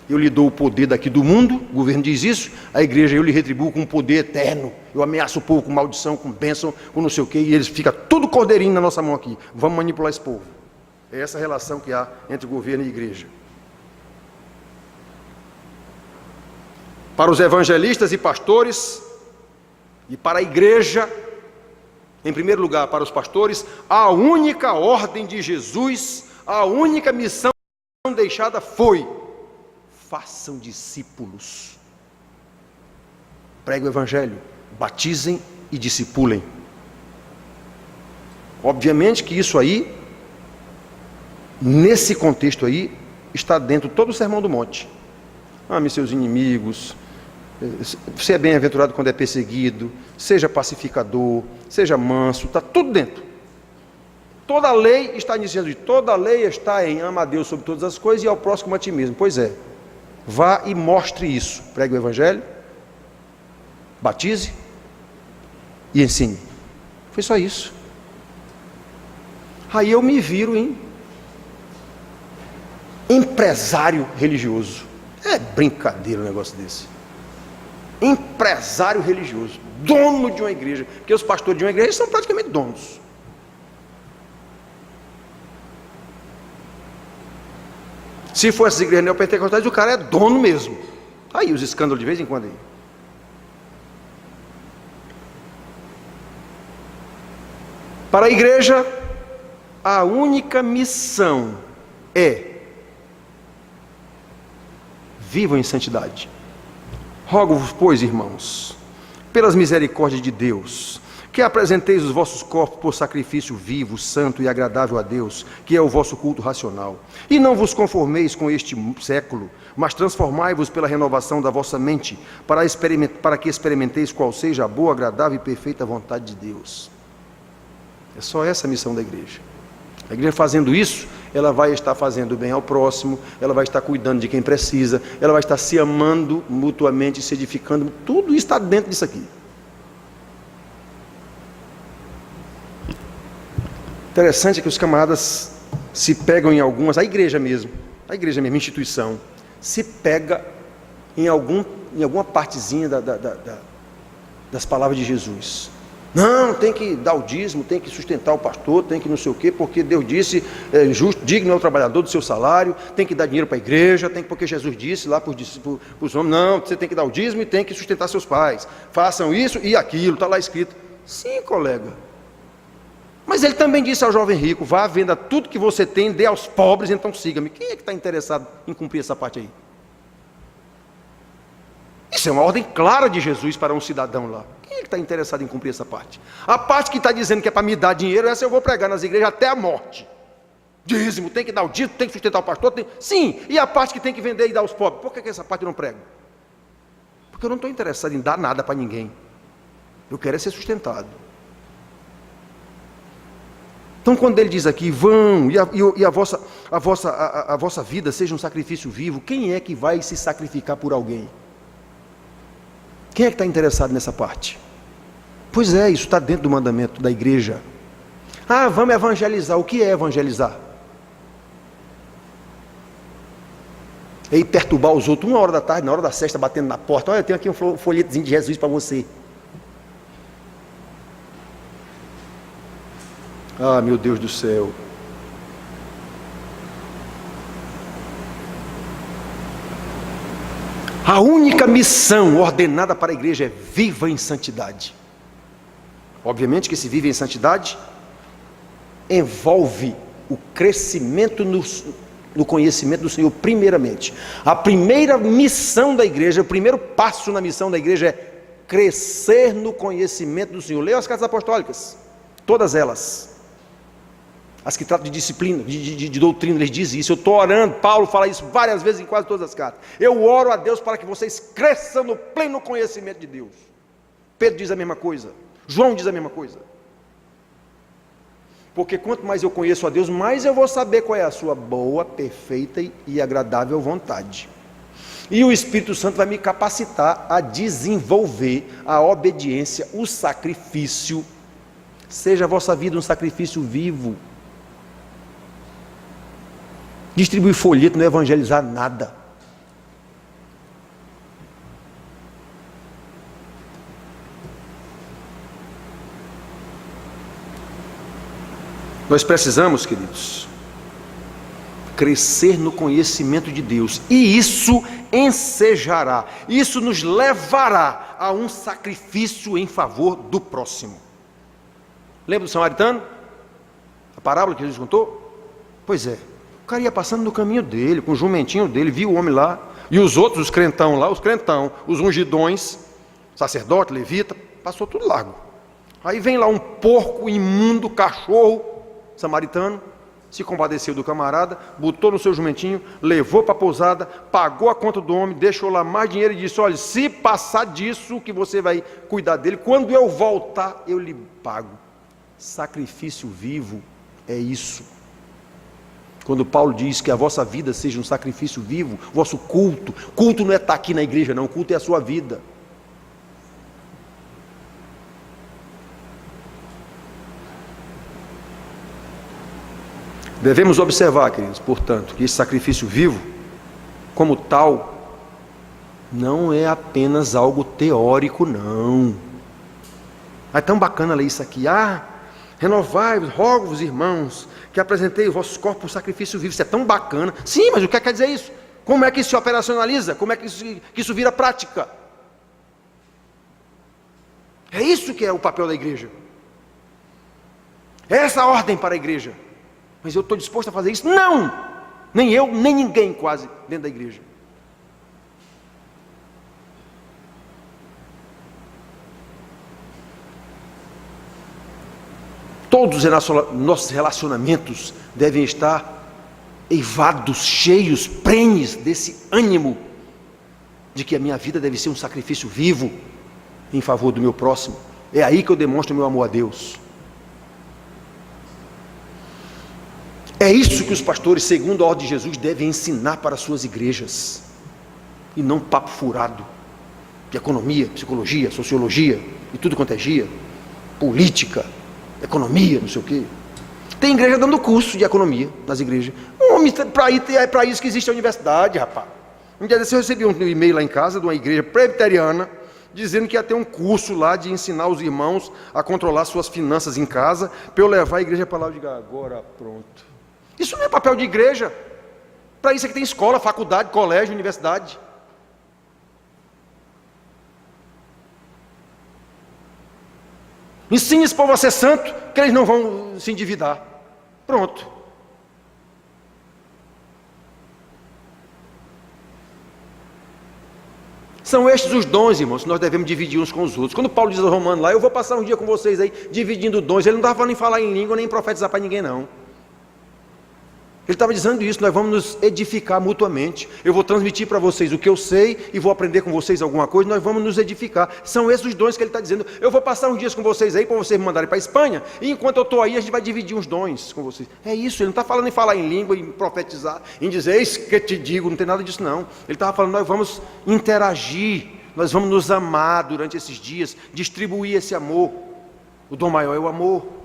Eu lhe dou o poder daqui do mundo, o governo diz isso, a igreja eu lhe retribuo com um poder eterno. Eu ameaço o povo com maldição, com bênção, com não sei o quê, e eles ficam tudo cordeirinho na nossa mão aqui. Vamos manipular esse povo. É essa relação que há entre governo e igreja. Para os evangelistas e pastores, e para a igreja, em primeiro lugar, para os pastores, a única ordem de Jesus, a única missão deixada foi: façam discípulos. Pregue o evangelho, batizem e discipulem. Obviamente que isso aí, nesse contexto aí, está dentro de todo o Sermão do Monte. Ame seus inimigos, você é bem-aventurado quando é perseguido, seja pacificador, seja manso, está tudo dentro. Toda a lei está iniciando de toda a lei está em ama a Deus sobre todas as coisas e ao próximo a ti mesmo. Pois é, vá e mostre isso. Pregue o evangelho, batize e ensine. Foi só isso. Aí eu me viro em empresário religioso. É brincadeira um negócio desse. Empresário religioso, dono de uma igreja, porque os pastores de uma igreja são praticamente donos. Se for essas igrejas neopentecostais, o cara é dono mesmo. Aí os escândalos de vez em quando aí. Para a igreja, a única missão é: vivam em santidade. Rogo-vos, pois, irmãos, pelas misericórdias de Deus, que apresenteis os vossos corpos por sacrifício vivo, santo e agradável a Deus, que é o vosso culto racional. E não vos conformeis com este século, mas transformai-vos pela renovação da vossa mente, para que experimenteis qual seja a boa, agradável e perfeita vontade de Deus. É só essa a missão da igreja. A igreja fazendo isso, ela vai estar fazendo bem ao próximo, ela vai estar cuidando de quem precisa, ela vai estar se amando mutuamente, se edificando. Tudo isso está dentro disso aqui. Interessante é que os camaradas se pegam em algumas, a igreja mesmo, instituição, se pega em alguma partezinha das palavras de Jesus. Não, tem que dar o dízimo, tem que sustentar o pastor, tem que não sei o quê, porque Deus disse, justo, digno é o trabalhador do seu salário, tem que dar dinheiro para a igreja, porque Jesus disse lá para os homens, não, você tem que dar o dízimo e tem que sustentar seus pais, façam isso e aquilo, está lá escrito. Sim, colega, mas ele também disse ao jovem rico, vá, venda tudo que você tem, dê aos pobres, então siga-me. Quem é que está interessado em cumprir essa parte aí? Isso é uma ordem clara de Jesus para um cidadão lá. Quem é que está interessado em cumprir essa parte? A parte que está dizendo que é para me dar dinheiro, essa eu vou pregar nas igrejas até a morte. Dízimo, tem que dar o dízimo, tem que sustentar o pastor, sim, e a parte que tem que vender e dar aos pobres, por que essa parte eu não prego? Porque eu não estou interessado em dar nada para ninguém, eu quero é ser sustentado. Então quando ele diz aqui, vão, e a vossa vida seja um sacrifício vivo, quem é que vai se sacrificar por alguém? Quem é que está interessado nessa parte? Pois é, isso está dentro do mandamento da igreja. Ah, vamos evangelizar. O que é evangelizar? É ir perturbar os outros 1h da tarde, na hora da sexta, batendo na porta. Olha, eu tenho aqui um folhetozinho de Jesus para você. Ah, meu Deus do céu. A única missão ordenada para a igreja é viva em santidade. Obviamente que se vive em santidade envolve o crescimento no conhecimento do Senhor primeiramente. A primeira missão da igreja, o primeiro passo na missão da igreja é crescer no conhecimento do Senhor. Leia as cartas apostólicas, todas elas, as que tratam de disciplina, de doutrina, eles dizem isso. Eu estou orando, Paulo fala isso várias vezes em quase todas as cartas. Eu oro a Deus para que vocês cresçam no pleno conhecimento de Deus. Pedro diz a mesma coisa, João diz a mesma coisa. Porque quanto mais eu conheço a Deus, mais eu vou saber qual é a sua boa, perfeita e agradável vontade. E o Espírito Santo vai me capacitar a desenvolver a obediência, o sacrifício. Seja a vossa vida um sacrifício vivo. Distribuir folheto não é evangelizar nada. Nós precisamos, queridos, crescer no conhecimento de Deus, e isso ensejará, isso nos levará a um sacrifício em favor do próximo. Lembra do samaritano? A parábola que Jesus contou? Pois é, o cara ia passando no caminho dele, com o jumentinho dele, viu o homem lá, e os outros, os crentão lá, os ungidões, sacerdote, levita, passou tudo largo. Aí vem lá um porco imundo, cachorro, samaritano, se compadeceu do camarada, botou no seu jumentinho, levou para a pousada, pagou a conta do homem, deixou lá mais dinheiro e disse: olha, se passar disso que você vai cuidar dele, quando eu voltar eu lhe pago. Sacrifício vivo é isso. Quando Paulo diz que a vossa vida seja um sacrifício vivo, vosso culto não é estar aqui na igreja não, o culto é a sua vida. Devemos observar, queridos, portanto, que esse sacrifício vivo, como tal, não é apenas algo teórico, não. É tão bacana ler isso aqui. Renovai-vos, rogo-vos, irmãos, que apresentei os vossos corpos por sacrifício vivo. Isso é tão bacana. Sim, mas o que quer dizer isso? Como é que isso se operacionaliza? Como é que isso vira prática? É isso que é o papel da igreja. É essa a ordem para a igreja. Mas eu estou disposto a fazer isso? Não! Nem eu, nem ninguém quase dentro da igreja. Todos os nossos relacionamentos devem estar eivados, cheios, prenhes desse ânimo de que a minha vida deve ser um sacrifício vivo em favor do meu próximo. É aí que eu demonstro o meu amor a Deus. É isso que os pastores, segundo a ordem de Jesus, devem ensinar para as suas igrejas. E não papo furado de economia, psicologia, sociologia e tudo quanto é gia, política, economia, não sei o quê. Tem igreja dando curso de economia nas igrejas. É para isso que existe a universidade, rapaz. Um dia desse eu recebi um e-mail lá em casa de uma igreja presbiteriana dizendo que ia ter um curso lá de ensinar os irmãos a controlar suas finanças em casa, para eu levar a igreja para lá e dizer: agora pronto. Isso não é papel de igreja. Para isso é que tem escola, faculdade, colégio, universidade. Ensine esse povo a ser santo, que eles não vão se endividar. Pronto. São estes os dons, irmãos, que nós devemos dividir uns com os outros. Quando Paulo diz aos Romanos lá: eu vou passar um dia com vocês aí, dividindo dons, ele não estava falando em falar em língua, nem profetizar para ninguém não. Ele estava dizendo isso: nós vamos nos edificar mutuamente. Eu vou transmitir para vocês o que eu sei e vou aprender com vocês alguma coisa, nós vamos nos edificar. São esses os dons que ele está dizendo. Eu vou passar uns dias com vocês aí, para vocês me mandarem para a Espanha, e enquanto eu estou aí, a gente vai dividir uns dons com vocês. É isso, ele não está falando em falar em língua, em profetizar, em dizer: eis que te digo, não tem nada disso não. Ele estava falando: nós vamos interagir, nós vamos nos amar durante esses dias, distribuir esse amor. O dom maior é o amor.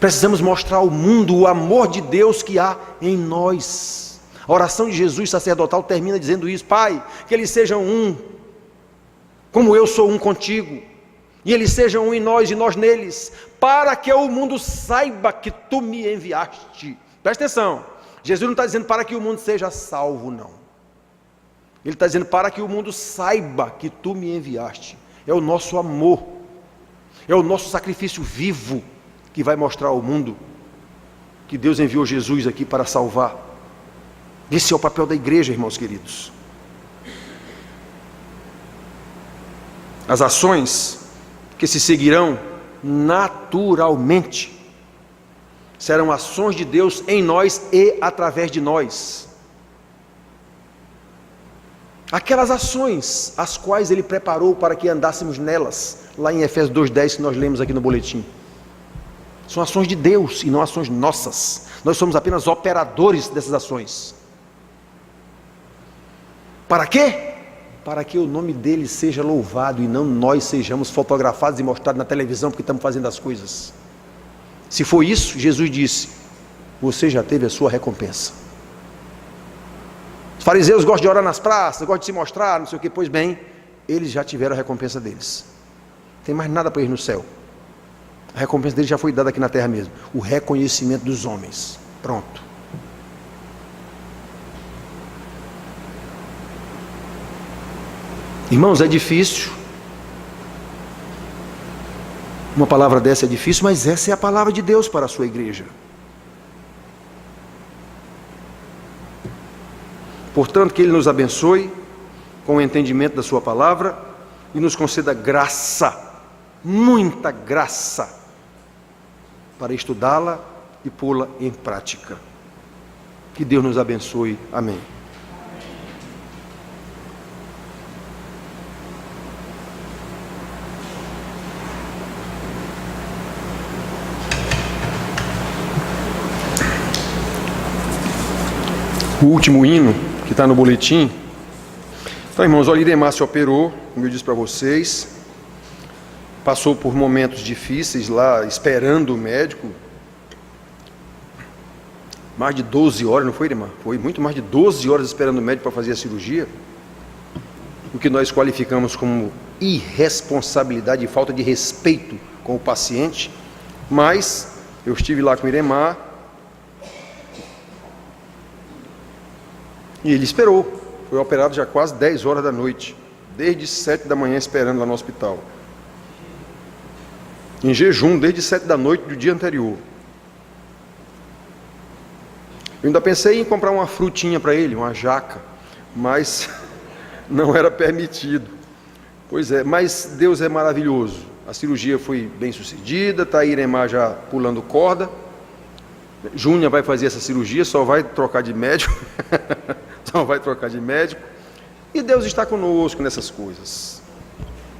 Precisamos mostrar ao mundo o amor de Deus que há em nós. A oração de Jesus sacerdotal termina dizendo isso: Pai, que eles sejam um, como eu sou um contigo, e eles sejam um em nós e nós neles, para que o mundo saiba que tu me enviaste. Presta atenção, Jesus não está dizendo para que o mundo seja salvo, não. Ele está dizendo para que o mundo saiba que tu me enviaste. É o nosso amor, é o nosso sacrifício vivo, que vai mostrar ao mundo que Deus enviou Jesus aqui para salvar. Esse é o papel da igreja, irmãos queridos. As ações que se seguirão naturalmente serão ações de Deus em nós e através de nós. Aquelas ações as quais Ele preparou para que andássemos nelas, lá em Efésios 2:10, que nós lemos aqui no boletim. São ações de Deus e não ações nossas. Nós somos apenas operadores dessas ações. Para quê? Para que o nome dele seja louvado e não nós sejamos fotografados e mostrados na televisão porque estamos fazendo as coisas. Se for isso, Jesus disse: você já teve a sua recompensa. Os fariseus gostam de orar nas praças, gostam de se mostrar, não sei o que. Pois bem, eles já tiveram a recompensa deles. Não tem mais nada para ir no céu. A recompensa deles já foi dada aqui na terra mesmo. O reconhecimento dos homens. Pronto. Irmãos, é difícil. Uma palavra dessa é difícil, mas essa é a palavra de Deus para a sua igreja. Portanto, que Ele nos abençoe com o entendimento da sua palavra e nos conceda graça, muita graça, para estudá-la e pô-la em prática. Que Deus nos abençoe. Amém. O último hino que está no boletim. Então, irmãos, o Idemar se operou, como eu disse para vocês, passou por momentos difíceis lá, esperando o médico, mais de 12 horas, não foi, Idemar? Foi muito mais de 12 horas esperando o médico para fazer a cirurgia, o que nós qualificamos como irresponsabilidade e falta de respeito com o paciente, mas eu estive lá com o Idemar, e ele esperou. Foi operado já quase 10 horas da noite, desde 7 da manhã esperando lá no hospital, em jejum, desde 7 da noite do dia anterior. Eu ainda pensei em comprar uma frutinha para ele, uma jaca, mas não era permitido. Pois é, mas Deus é maravilhoso. A cirurgia foi bem sucedida, está aí Iremar já pulando corda. Júnior vai fazer essa cirurgia, só vai trocar de médico. Só vai trocar de médico. E Deus está conosco nessas coisas.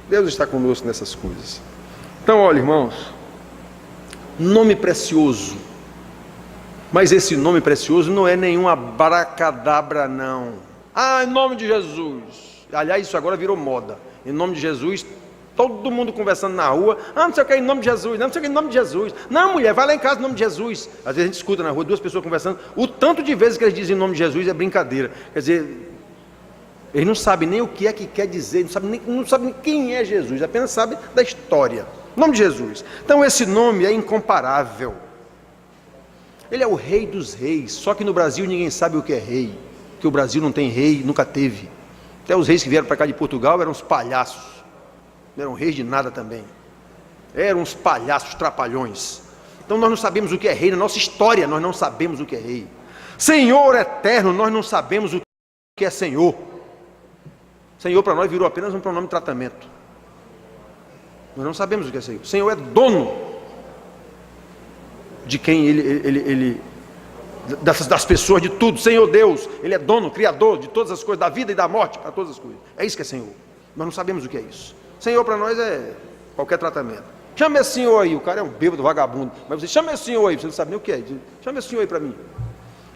Deus está conosco nessas coisas. Então, olha, irmãos, nome precioso. Mas esse nome precioso não é nenhum abracadabra, não. Ah, em nome de Jesus. Aliás, isso agora virou moda. Em nome de Jesus, todo mundo conversando na rua. Ah, não sei o que, em nome de Jesus. Não sei o que, em nome de Jesus. Não, mulher, vai lá em casa em nome de Jesus. Às vezes a gente escuta na rua duas pessoas conversando. O tanto de vezes que eles dizem em nome de Jesus é brincadeira. Quer dizer, eles não sabem nem o que é que quer dizer, não sabem nem quem é Jesus, apenas sabem da história. Nome de Jesus. Então esse nome é incomparável. Ele é o Rei dos Reis. Só que no Brasil ninguém sabe o que é rei, porque o Brasil não tem rei, nunca teve. Até os reis que vieram para cá de Portugal eram uns palhaços, não eram reis de nada também, eram uns palhaços trapalhões. Então nós não sabemos o que é rei, na nossa história nós não sabemos o que é rei. Senhor eterno, nós não sabemos o que é Senhor. Senhor para nós virou apenas um pronome de tratamento. Nós não sabemos o que é Senhor. Senhor é dono de quem das pessoas, de tudo. Senhor Deus, Ele é dono, criador de todas as coisas, da vida e da morte, para todas as coisas. É isso que é Senhor. Nós não sabemos o que é isso. Senhor para nós é qualquer tratamento. Chama esse senhor aí, o cara é um bêbado, vagabundo, mas você chama esse senhor aí, você não sabe nem o que é. Chama esse senhor aí para mim.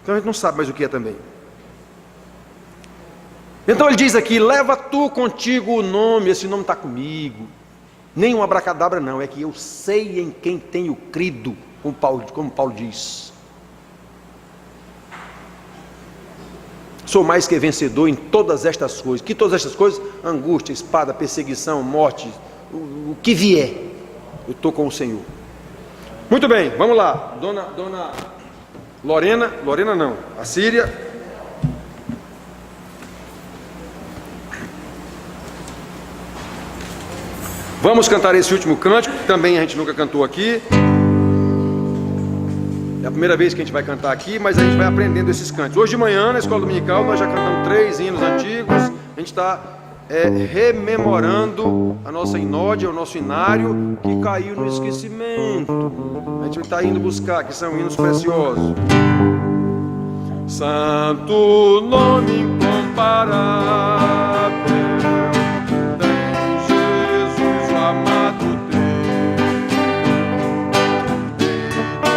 Então a gente não sabe mais o que é também. Então ele diz aqui: leva tu contigo o nome. Esse nome está comigo. Nem um abracadabra não, é que eu sei em quem tenho crido, como Paulo diz. Sou mais que vencedor em todas estas coisas. Que todas estas coisas? Angústia, espada, perseguição, morte, o que vier, eu estou com o Senhor. Muito bem, vamos lá. Dona Lorena não, a Síria. Vamos cantar esse último cântico, que também a gente nunca cantou aqui. É a primeira vez que a gente vai cantar aqui, mas a gente vai aprendendo esses cantos. Hoje de manhã, na escola dominical, nós já cantamos 3 hinos antigos. A gente está rememorando a nossa inódia, o nosso inário que caiu no esquecimento. A gente está indo buscar, que são hinos preciosos. Santo nome incomparável, tem Jesus o amado Deus,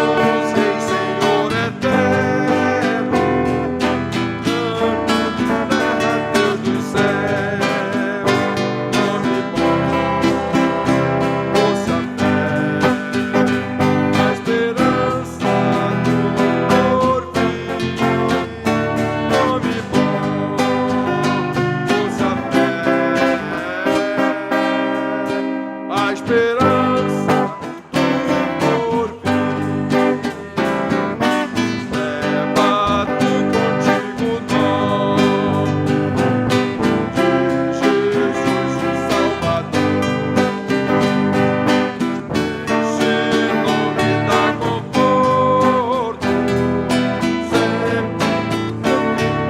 Deus Rei, Senhor eterno, Deus do céu, nome bom, força, fé, a esperança do porvir. Nome bom, força, fé, a esperança do porvir. Leva tu contigo o nome de Jesus o Salvador. Esse nome dá conforto, sempre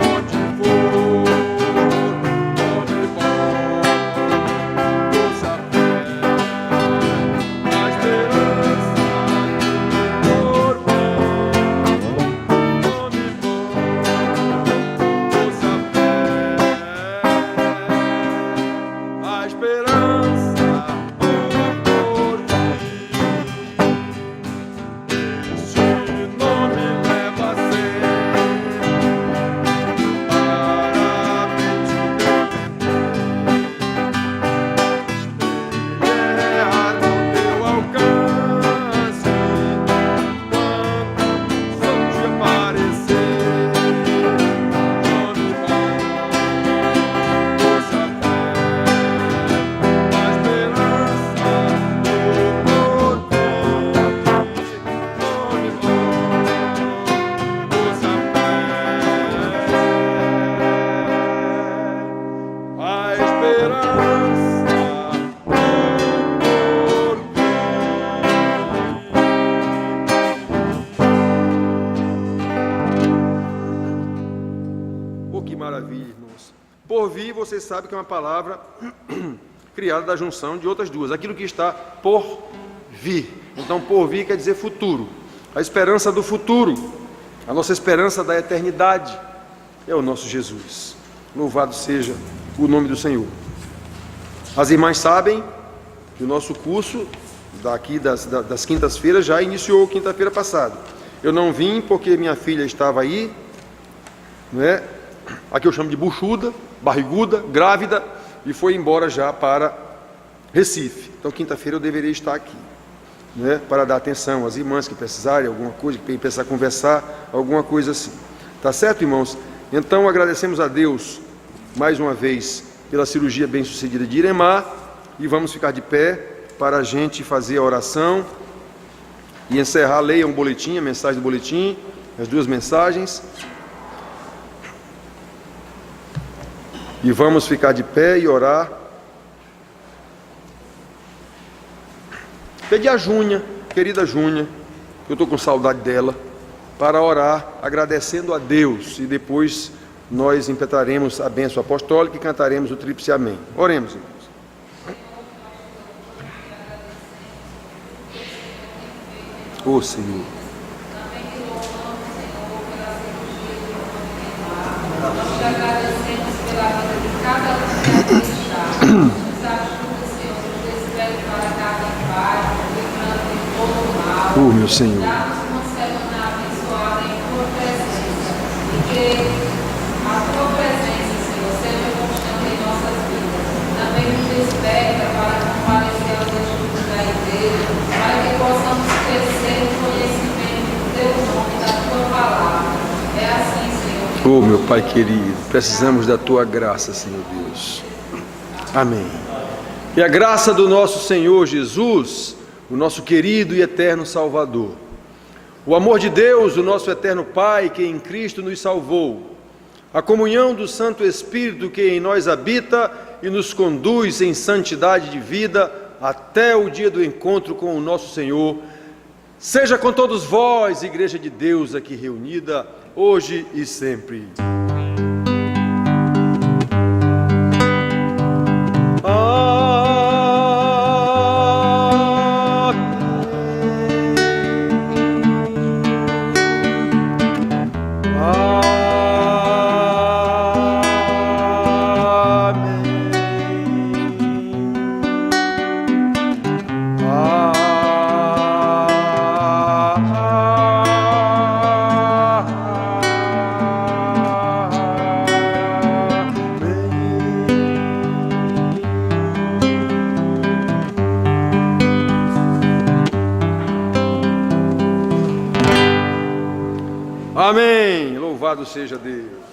onde for. Nome bom, força, fé, a esperança do porvir. Nome bom, força, fé, a esperança do porvir. Este nome leva sempre para a mente errar no teu alcance quando surge aparecer. Nome bom, força, fé, a esperança do porvir. Nome bom, força, fé, a esperança do porvir. Oh, que maravilha, irmãos. Porvir, você sabe que é uma palavra criada da junção de outras duas. Aquilo que está por vir. Então, porvir quer dizer futuro. A esperança do futuro. A nossa esperança da eternidade é o nosso Jesus. Louvado seja o nome do Senhor. As irmãs sabem que o nosso curso daqui das quintas-feiras já iniciou quinta-feira passada. Eu não vim porque minha filha estava aí, não é? Aqui eu chamo de buchuda, barriguda, grávida, e foi embora já para Recife. Então quinta-feira eu deveria estar aqui, né, para dar atenção às irmãs que precisarem, alguma coisa, que precisar conversar, alguma coisa assim. Tá certo, irmãos? Então agradecemos a Deus mais uma vez pela cirurgia bem-sucedida de Iremar e vamos ficar de pé para a gente fazer a oração e encerrar. Leiam o boletim, a mensagem do boletim, as 2 mensagens. E vamos ficar de pé e orar. Pedir a Júnia, querida Júnia, que eu estou com saudade dela, para orar, agradecendo a Deus, e depois nós impetraremos a bênção apostólica e cantaremos o tríplice amém. Oremos, irmãos. Ó Senhor. Nós te agradecemos pela vida de cada um que aqui está. Nos ajuda, Senhor, nos despede para casa em paz, livrando de todo mal. Meu Senhor. Dá-nos uma semana abençoada em tua presença. E que a tua presença, Senhor, seja constante em nossas vidas. Também nos desperta para comparecer aos estudos da igreja, para que possamos crescer no conhecimento do teu nome, da tua palavra. É assim, Senhor. Oh, meu Pai querido, precisamos da Tua graça, Senhor Deus. Amém. E a graça do nosso Senhor Jesus, o nosso querido e eterno Salvador, o amor de Deus, o nosso eterno Pai, que em Cristo nos salvou, a comunhão do Santo Espírito que em nós habita e nos conduz em santidade de vida até o dia do encontro com o nosso Senhor, seja com todos vós, Igreja de Deus aqui reunida, hoje e sempre. Amém. Louvado seja Deus.